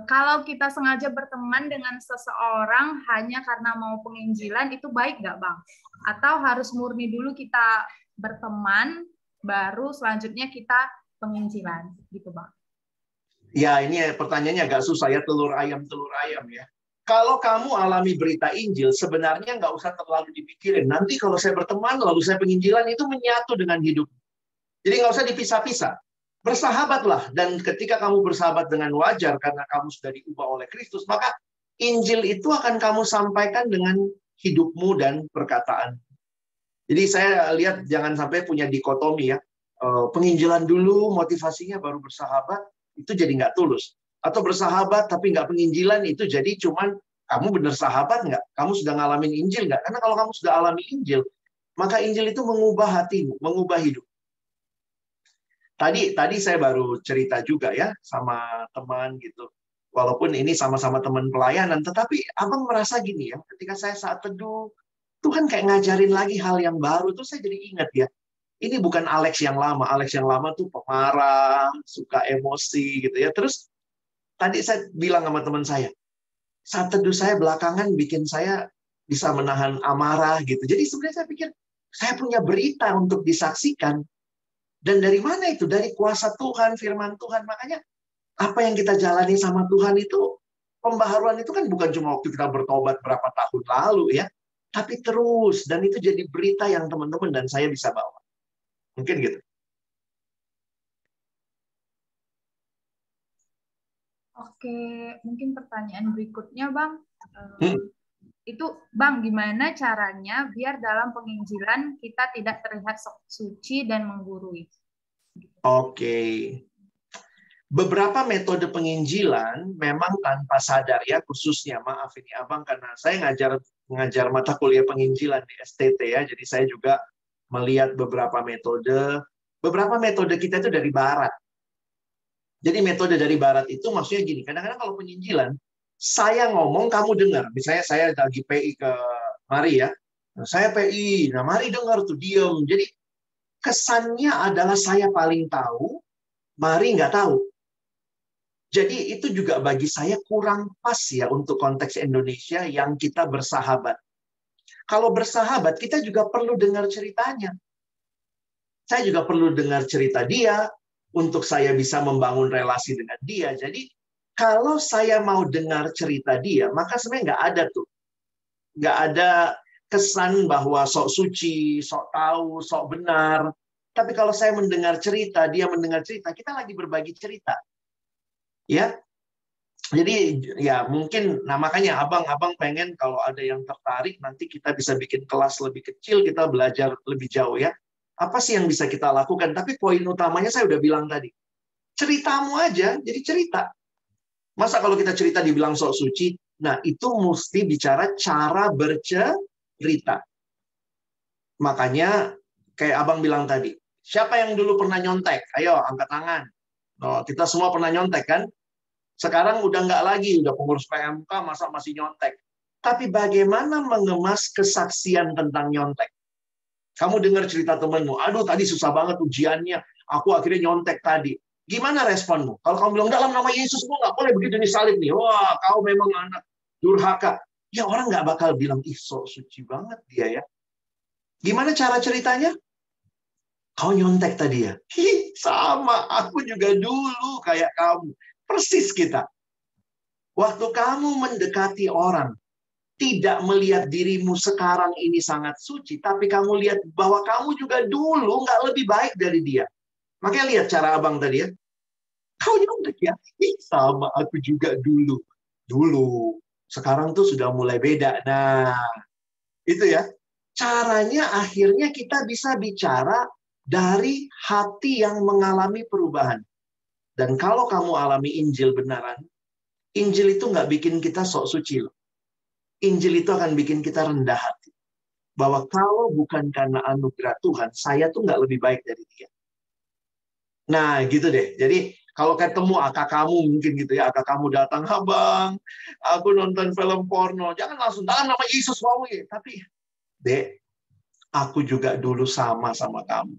Kalau kita sengaja berteman dengan seseorang hanya karena mau penginjilan, itu baik nggak, Bang? Atau harus murni dulu kita berteman, baru selanjutnya kita penginjilan, gitu, Bang? Ya, ini pertanyaannya agak susah ya, telur ayam ya. Kalau kamu alami berita Injil, sebenarnya nggak usah terlalu dipikirin. Nanti kalau saya berteman, lalu saya penginjilan, itu menyatu dengan hidup. Jadi nggak usah dipisah-pisah. Bersahabatlah, dan ketika kamu bersahabat dengan wajar karena kamu sudah diubah oleh Kristus, maka Injil itu akan kamu sampaikan dengan hidupmu dan perkataan. Jadi saya lihat jangan sampai punya dikotomi ya. Penginjilan dulu, motivasinya baru bersahabat, itu jadi nggak tulus. Atau bersahabat tapi nggak penginjilan, itu jadi cuman kamu benar sahabat nggak? Kamu sudah ngalamin Injil nggak? Karena kalau kamu sudah alami Injil, maka Injil itu mengubah hatimu, mengubah hidup. Tadi saya baru cerita juga ya sama teman gitu. Walaupun ini sama-sama teman pelayanan, tetapi abang merasa gini ya, ketika saya saat teduh, Tuhan kayak ngajarin lagi hal yang baru, tuh saya jadi ingat ya. Ini bukan Alex yang lama. Alex yang lama tuh pemarah, suka emosi gitu ya. Terus tadi saya bilang sama teman saya, saat teduh saya belakangan bikin saya bisa menahan amarah gitu. Jadi sebenarnya saya pikir, saya punya berita untuk disaksikan. Dan dari mana itu? Dari kuasa Tuhan, firman Tuhan. Makanya apa yang kita jalani sama Tuhan itu, pembaharuan itu kan bukan cuma waktu kita bertobat berapa tahun lalu ya. Tapi terus. Dan itu jadi berita yang teman-teman dan saya bisa bawa. Mungkin gitu. Oke, mungkin pertanyaan berikutnya, Bang. Itu, Bang, gimana caranya biar dalam penginjilan kita tidak terlihat suci dan menggurui? Oke. Beberapa metode penginjilan memang tanpa sadar ya, khususnya maaf ini Abang karena saya ngajar mata kuliah penginjilan di STT ya, jadi saya juga melihat beberapa metode. Beberapa metode kita itu dari barat. Jadi metode dari barat itu maksudnya gini, kadang-kadang kalau penginjilan saya ngomong, kamu dengar. Misalnya saya lagi PI ke Mari ya. Nah, saya PI, nah Mari dengar tuh, diem. Jadi kesannya adalah saya paling tahu, Mari nggak tahu. Jadi itu juga bagi saya kurang pas ya untuk konteks Indonesia yang kita bersahabat. Kalau bersahabat, kita juga perlu dengar ceritanya. Saya juga perlu dengar cerita dia, untuk saya bisa membangun relasi dengan dia. Jadi, kalau saya mau dengar cerita dia, maka sebenarnya nggak ada tuh. Nggak ada kesan bahwa sok suci, sok tahu, sok benar. Tapi kalau saya mendengar cerita, dia mendengar cerita, kita lagi berbagi cerita. Ya, jadi ya mungkin, nah makanya abang pengen kalau ada yang tertarik, nanti kita bisa bikin kelas lebih kecil, kita belajar lebih jauh ya. Apa sih yang bisa kita lakukan? Tapi poin utamanya saya udah bilang tadi. Ceritamu aja, jadi cerita. Masa kalau kita cerita dibilang sok suci? Nah, itu mesti bicara cara bercerita. Makanya, kayak abang bilang tadi, siapa yang dulu pernah nyontek? Ayo, angkat tangan. Oh, kita semua pernah nyontek kan? Sekarang udah nggak lagi, udah pengurus PMK, masa masih nyontek. Tapi bagaimana mengemas kesaksian tentang nyontek? Kamu dengar cerita temanmu, aduh tadi susah banget ujiannya, aku akhirnya nyontek tadi. Gimana responmu? Kalau kamu bilang, dalam nama Yesus, kamu nggak boleh begitu disalib nih. Wah, kau memang anak durhaka. Ya orang nggak bakal bilang, ih sok suci banget dia ya. Gimana cara ceritanya? Kau nyontek tadi ya? Hi, sama, aku juga dulu kayak kamu. Persis kita. Waktu kamu mendekati orang, tidak melihat dirimu sekarang ini sangat suci, tapi kamu lihat bahwa kamu juga dulu nggak lebih baik dari dia. Makanya lihat cara abang tadi ya. Kau nyontek ya? Ih, sama, aku juga dulu. Dulu. Sekarang tuh sudah mulai beda. Nah, itu ya. Caranya akhirnya kita bisa bicara dari hati yang mengalami perubahan. Dan kalau kamu alami Injil benaran, Injil itu nggak bikin kita sok suci loh. Injil itu akan bikin kita rendah hati. Bahwa kalau bukan karena anugerah Tuhan, saya tuh nggak lebih baik dari dia. Nah, gitu deh. Jadi, kalau ketemu akak kamu mungkin gitu ya, akak kamu datang, abang, aku nonton film porno. Jangan langsung, dalam nama Yesus mau ya. Tapi, Dek, aku juga dulu sama kamu.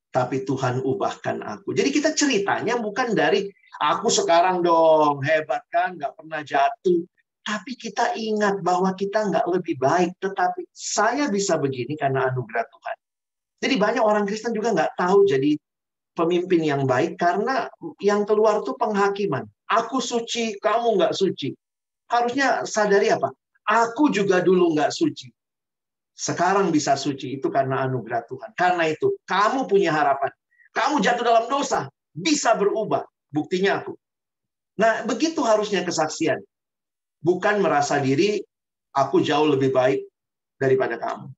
Tapi Tuhan ubahkan aku. Jadi kita ceritanya bukan dari, aku sekarang dong, hebat kan, nggak pernah jatuh. Tapi kita ingat bahwa kita nggak lebih baik. Tetapi saya bisa begini karena anugerah Tuhan. Jadi banyak orang Kristen juga nggak tahu jadi pemimpin yang baik karena yang keluar tuh penghakiman. Aku suci, kamu nggak suci. Harusnya sadari apa? Aku juga dulu nggak suci. Sekarang bisa suci itu karena anugerah Tuhan. Karena itu, kamu punya harapan. Kamu jatuh dalam dosa, bisa berubah. Buktinya aku. Nah, begitu harusnya kesaksian. Bukan merasa diri, aku jauh lebih baik daripada kamu.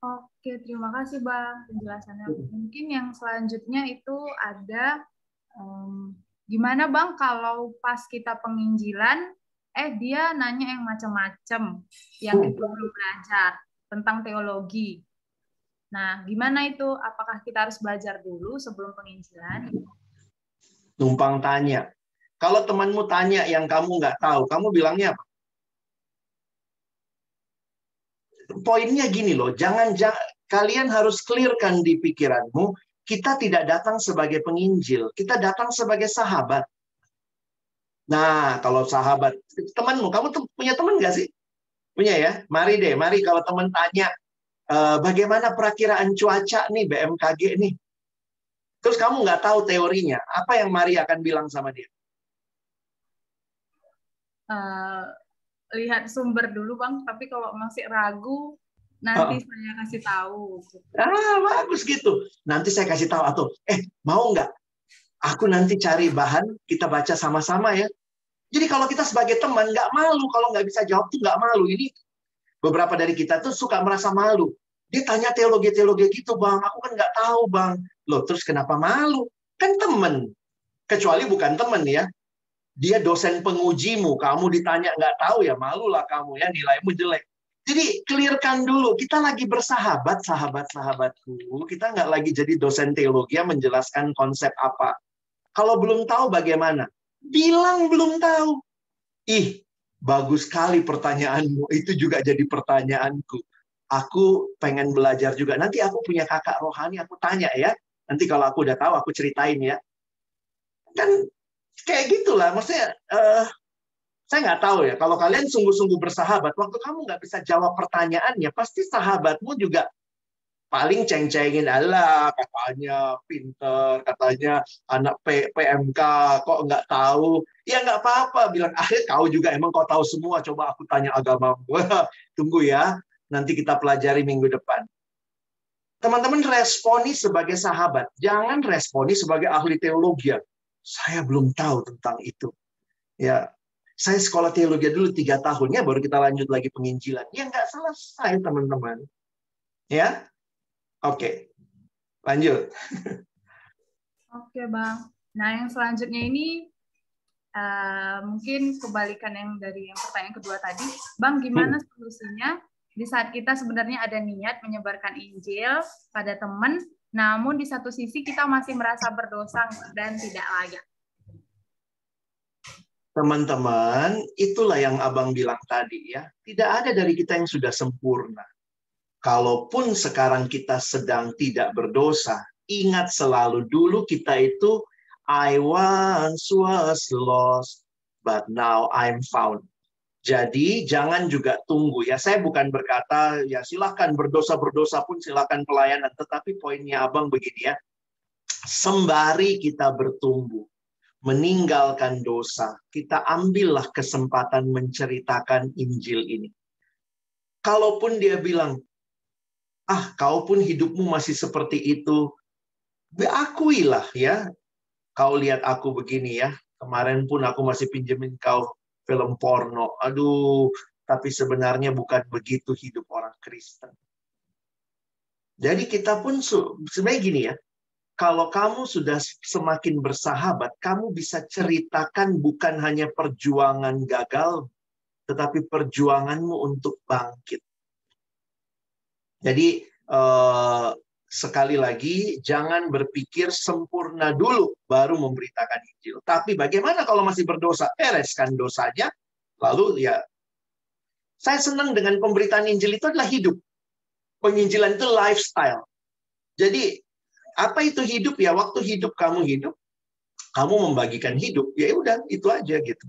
Oke, terima kasih Bang penjelasannya. Mungkin yang selanjutnya itu ada, gimana Bang kalau pas kita penginjilan, dia nanya yang macam-macam, yang kita belum belajar tentang teologi. Nah, gimana itu? Apakah kita harus belajar dulu sebelum penginjilan? Numpang tanya. Kalau temanmu tanya yang kamu nggak tahu, kamu bilangnya apa? Poinnya gini loh, jangan kalian harus clearkan di pikiranmu, kita tidak datang sebagai penginjil, kita datang sebagai sahabat. Nah, kalau sahabat, temanmu, kamu punya teman nggak sih? Punya ya? Mari deh, mari kalau teman tanya, bagaimana perakiraan cuaca nih, BMKG nih. Terus kamu nggak tahu teorinya, apa yang Mari akan bilang sama dia? Lihat sumber dulu Bang, tapi kalau masih ragu, nanti saya kasih tahu. Bagus gitu. Nanti saya kasih tahu, atau mau nggak? Aku nanti cari bahan, kita baca sama-sama ya. Jadi kalau kita sebagai teman, nggak malu. Kalau nggak bisa jawab tuh nggak malu. Ini beberapa dari kita tuh suka merasa malu. Dia tanya teologi-teologi gitu, Bang. Aku kan nggak tahu, Bang. Loh, terus kenapa malu? Kan teman. Kecuali bukan teman ya. Dia dosen pengujimu, kamu ditanya nggak tahu ya, malulah kamu ya, nilaimu jelek. Jadi clearkan dulu, kita lagi bersahabat, sahabat-sahabatku. Kita nggak lagi jadi dosen teologi yang menjelaskan konsep apa Kalau belum tahu bagaimana? Bilang belum tahu. Ih, bagus sekali pertanyaanmu. Itu juga jadi pertanyaanku. Aku pengen belajar juga. Nanti aku punya kakak rohani, aku tanya ya. Nanti kalau aku udah tahu, aku ceritain ya. Kan kayak gitulah. Maksudnya, saya nggak tahu ya. Kalau kalian sungguh-sungguh bersahabat, waktu kamu nggak bisa jawab pertanyaannya, pasti sahabatmu juga paling ceng-cengin, Allah katanya pinter, katanya anak PMK, kok nggak tahu. Ya nggak apa-apa, bilang, kau juga emang kau tahu semua, coba aku tanya agamamu. Tunggu ya, nanti kita pelajari minggu depan. Teman-teman responi sebagai sahabat, jangan responi sebagai ahli teologi. Saya belum tahu tentang itu. Ya, saya sekolah teologi dulu 3 tahun, ya baru kita lanjut lagi penginjilan. Ya nggak selesai, teman-teman. Ya, oke, lanjut. Oke, Bang. Nah, yang selanjutnya ini mungkin kebalikan yang dari yang pertanyaan kedua tadi. Bang, gimana solusinya di saat kita sebenarnya ada niat menyebarkan Injil pada teman, namun di satu sisi kita masih merasa berdosa dan tidak layak? Teman-teman, itulah yang Abang bilang tadi ya. Tidak ada dari kita yang sudah sempurna. Kalaupun sekarang kita sedang tidak berdosa, ingat selalu dulu kita itu, I once was lost, but now I'm found. Jadi jangan juga tunggu ya. Saya bukan berkata ya silakan berdosa pun silakan pelayanan. Tetapi poinnya Abang begini ya. Sembari kita bertumbuh, meninggalkan dosa, kita ambillah kesempatan menceritakan Injil ini. Kalaupun dia bilang, kau pun hidupmu masih seperti itu. Akuilah ya. Kau lihat aku begini ya. Kemarin pun aku masih pinjemin kau film porno. Aduh, tapi sebenarnya bukan begitu hidup orang Kristen. Jadi kita pun sebenarnya gini ya. Kalau kamu sudah semakin bersahabat, kamu bisa ceritakan bukan hanya perjuangan gagal, tetapi perjuanganmu untuk bangkit. Jadi sekali lagi jangan berpikir sempurna dulu baru memberitakan Injil. Tapi bagaimana kalau masih berdosa? Bereskan dosanya. Lalu ya saya senang dengan pemberitaan Injil itu adalah hidup. Penginjilan itu lifestyle. Jadi apa itu hidup ya? Waktu hidup, kamu membagikan hidup. Ya udah, itu aja gitu.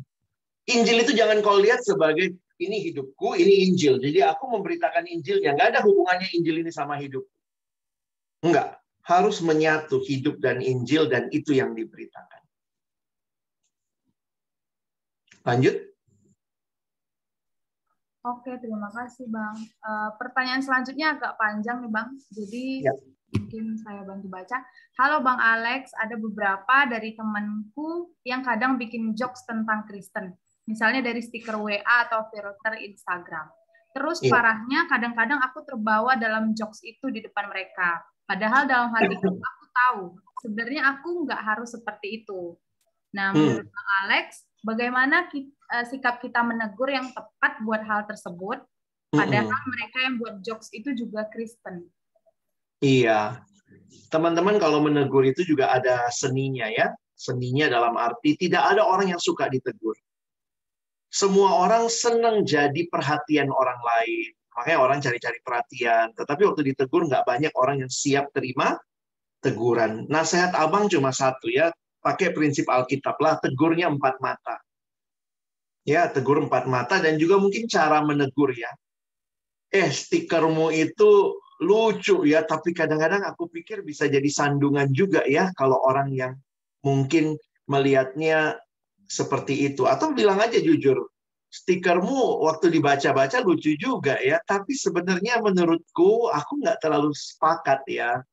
Injil itu jangan kau lihat sebagai ini hidupku, ini Injil. Jadi aku memberitakan Injilnya. Nggak ada hubungannya Injil ini sama hidup. Enggak. Harus menyatu hidup dan Injil, dan itu yang diberitakan. Lanjut. Oke, terima kasih, Bang. Pertanyaan selanjutnya agak panjang nih, Bang. Jadi mungkin saya bantu baca. Halo Bang Alex, ada beberapa dari temanku yang kadang bikin jokes tentang Kristen. Misalnya dari stiker WA atau filter Instagram. Terus parahnya kadang-kadang aku terbawa dalam jokes itu di depan mereka. Padahal dalam hatiku aku tahu, sebenarnya aku nggak harus seperti itu. Nah, menurut Bang Alex, bagaimana sikap kita menegur yang tepat buat hal tersebut, padahal mereka yang buat jokes itu juga Kristen? Iya. Teman-teman kalau menegur itu juga ada seninya ya. Seninya dalam arti tidak ada orang yang suka ditegur. Semua orang senang jadi perhatian orang lain. Makanya orang cari-cari perhatian. Tetapi waktu ditegur nggak banyak orang yang siap terima teguran. Nasihat Abang cuma satu ya. Pakai prinsip Alkitab lah. Tegurnya 4 mata. Ya, tegur 4 mata. Dan juga mungkin cara menegur ya. Stikermu itu lucu ya. Tapi kadang-kadang aku pikir bisa jadi sandungan juga ya. Kalau orang yang mungkin melihatnya seperti itu. Atau bilang aja jujur, stikermu waktu dibaca-baca lucu juga ya, tapi sebenarnya menurutku aku nggak terlalu sepakat ya.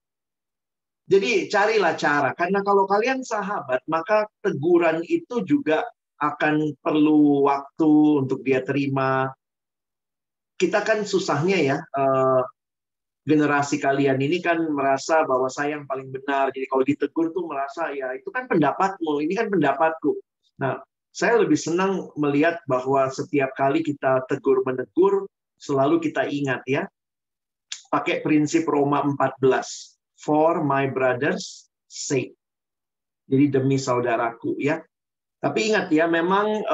Jadi carilah cara, karena kalau kalian sahabat, maka teguran itu juga akan perlu waktu untuk dia terima. Kita kan susahnya ya, generasi kalian ini kan merasa bahwa saya yang paling benar, jadi kalau ditegur tuh merasa ya itu kan pendapatmu, ini kan pendapatku. Nah, saya lebih senang melihat bahwa setiap kali kita tegur-menegur, selalu kita ingat ya, pakai prinsip Roma 14, for my brother's sake. Jadi demi saudaraku ya. Tapi ingat ya, memang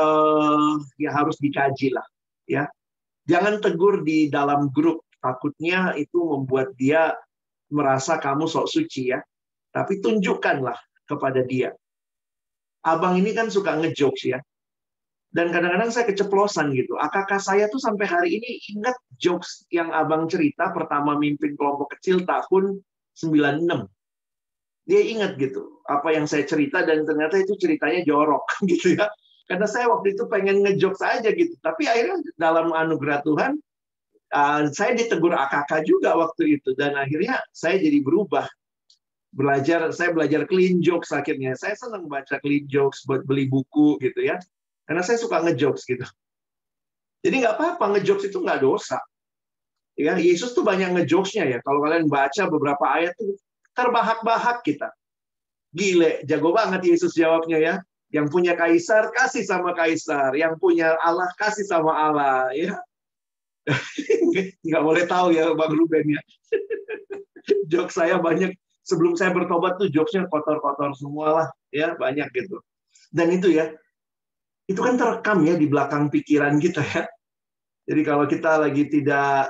ya harus dikaji lah ya. Jangan tegur di dalam grup, takutnya itu membuat dia merasa kamu sok suci ya. Tapi tunjukkanlah kepada dia. Abang ini kan suka ngejokes ya. Dan kadang-kadang saya keceplosan gitu. Kakak saya tuh sampai hari ini ingat jokes yang abang cerita pertama mimpin kelompok kecil tahun 96. Dia ingat gitu apa yang saya cerita, dan ternyata itu ceritanya jorok gitu ya. Karena saya waktu itu pengen ngejokes aja gitu. Tapi akhirnya dalam anugerah Tuhan, saya ditegur AKK juga waktu itu. Dan akhirnya saya jadi berubah. Saya belajar clean jokes akhirnya. Saya senang baca clean jokes buat beli buku gitu ya. Karena saya suka ngejokes gitu. Jadi nggak apa-apa, ngejokes itu nggak dosa. Ya, Yesus tuh banyak ngejokesnya ya. Kalau kalian baca beberapa ayat tuh terbahak-bahak kita. Gile, jago banget Yesus jawabnya ya. Yang punya kaisar, kasih sama kaisar. Yang punya Allah, kasih sama Allah. Ya. Nggak boleh tahu ya Bang Ruben ya. Jokes saya banyak. Sebelum saya bertobat tuh jokesnya kotor-kotor semua lah. Ya, banyak gitu. Dan itu ya, itu kan terekam ya di belakang pikiran kita ya. Jadi kalau kita lagi tidak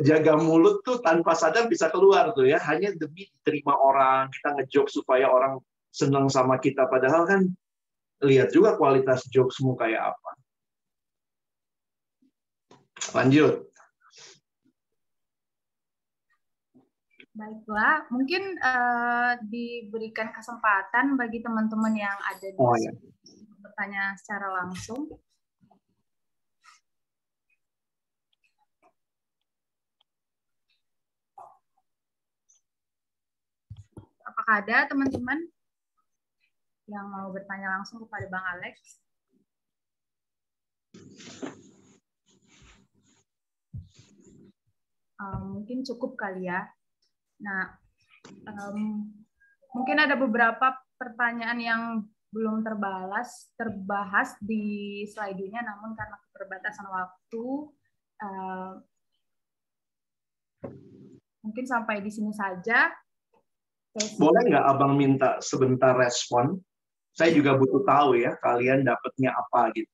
jaga mulut tuh tanpa sadar bisa keluar tuh ya. Hanya demi diterima orang, kita ngejok supaya orang senang sama kita. Padahal kan lihat juga kualitas jokesmu kayak apa. Lanjut. Baiklah, mungkin diberikan kesempatan bagi teman-teman yang ada di ya. bertanya secara langsung. Apakah ada teman-teman yang mau bertanya langsung kepada Bang Alex? Mungkin cukup kali ya. Nah, mungkin ada beberapa pertanyaan yang belum terbahas di slide-nya, namun karena keterbatasan waktu, mungkin sampai di sini saja. Boleh nggak Abang minta sebentar respon? Saya juga butuh tahu ya, kalian dapatnya apa gitu.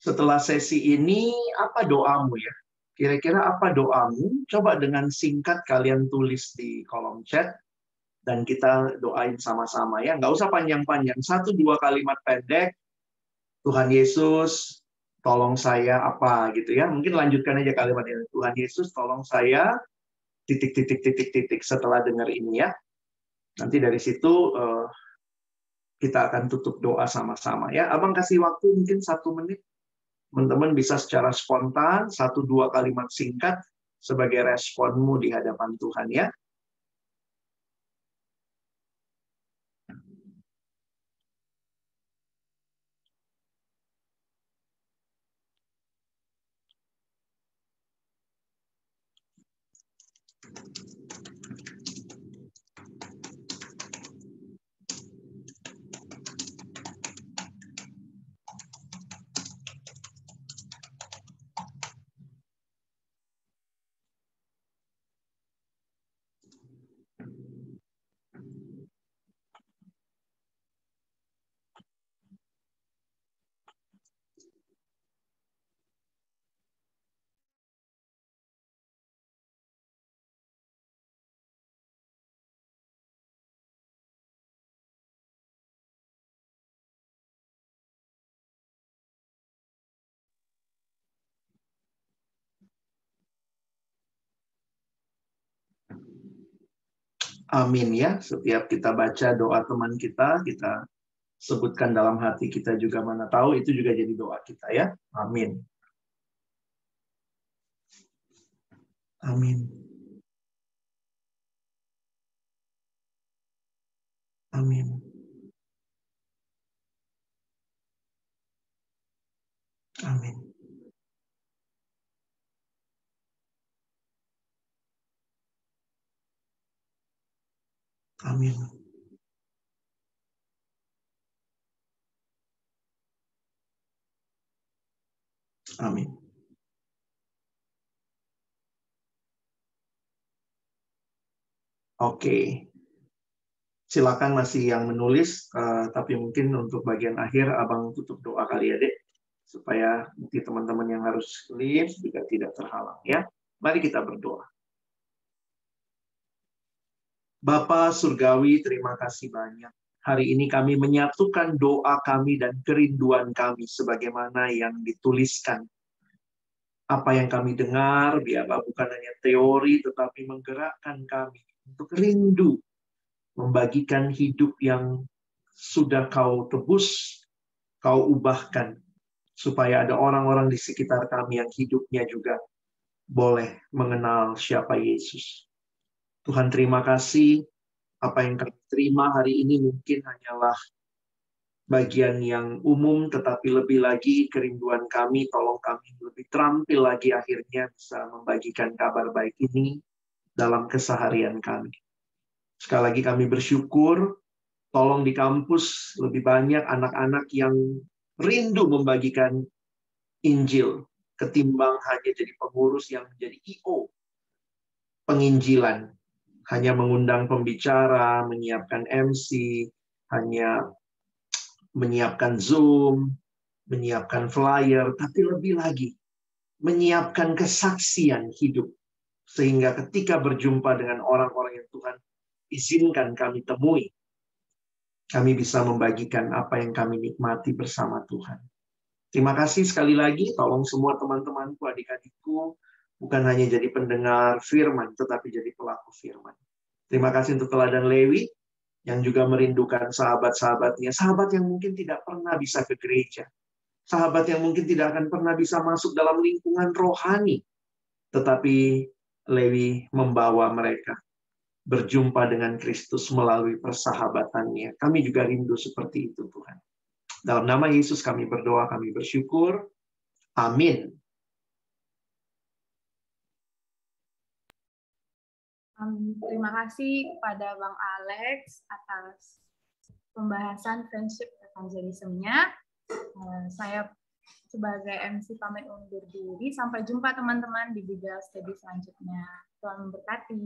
Setelah sesi ini, apa doamu ya? Kira-kira apa doamu? Coba dengan singkat kalian tulis di kolom chat, dan kita doain sama-sama ya. Nggak usah panjang-panjang. 1-2 kalimat pendek. Tuhan Yesus, tolong saya apa gitu ya. Mungkin lanjutkan aja kalimat ini. Tuhan Yesus, tolong saya titik. Setelah dengar ini ya. Nanti dari situ kita akan tutup doa sama-sama ya. Abang kasih waktu mungkin 1 menit. Teman-teman bisa secara spontan 1-2 kalimat singkat sebagai responmu di hadapan Tuhan ya. Amin ya. Setiap kita baca doa teman kita sebutkan dalam hati kita juga, mana tahu itu juga jadi doa kita ya. Amin. Amin. Amin. Amin. Amin. Amin. Oke. Silakan masih yang menulis, tapi mungkin untuk bagian akhir Abang tutup doa kali ya, Dek, supaya nanti teman-teman yang harus leave juga tidak terhalang ya. Mari kita berdoa. Bapa Surgawi, terima kasih banyak. Hari ini kami menyatukan doa kami dan kerinduan kami sebagaimana yang dituliskan. Apa yang kami dengar, biarlah bukan hanya teori, tetapi menggerakkan kami untuk rindu membagikan hidup yang sudah kau tebus, kau ubahkan, supaya ada orang-orang di sekitar kami yang hidupnya juga boleh mengenal siapa Yesus. Tuhan, terima kasih. Apa yang kami terima hari ini mungkin hanyalah bagian yang umum, tetapi lebih lagi kerinduan kami, tolong kami lebih terampil lagi akhirnya bisa membagikan kabar baik ini dalam keseharian kami. Sekali lagi kami bersyukur, tolong di kampus lebih banyak anak-anak yang rindu membagikan Injil, ketimbang hanya jadi pengurus yang menjadi I.O. penginjilan. Hanya mengundang pembicara, menyiapkan MC, hanya menyiapkan Zoom, menyiapkan flyer, tapi lebih lagi, menyiapkan kesaksian hidup. Sehingga ketika berjumpa dengan orang-orang yang Tuhan izinkan kami temui, kami bisa membagikan apa yang kami nikmati bersama Tuhan. Terima kasih sekali lagi, tolong semua teman-temanku, adik-adikku, bukan hanya jadi pendengar firman, tetapi jadi pelaku firman. Terima kasih untuk teladan Lewi, yang juga merindukan sahabat-sahabatnya, sahabat yang mungkin tidak pernah bisa ke gereja, sahabat yang mungkin tidak akan pernah bisa masuk dalam lingkungan rohani, tetapi Lewi membawa mereka berjumpa dengan Kristus melalui persahabatannya. Kami juga rindu seperti itu, Tuhan. Dalam nama Yesus kami berdoa, kami bersyukur. Amin. Terima kasih kepada Bang Alex atas pembahasan friendship evangelism-nya. Saya sebagai MC pamit undur diri. Sampai jumpa teman-teman di Bible Study selanjutnya. Tuhan memberkati.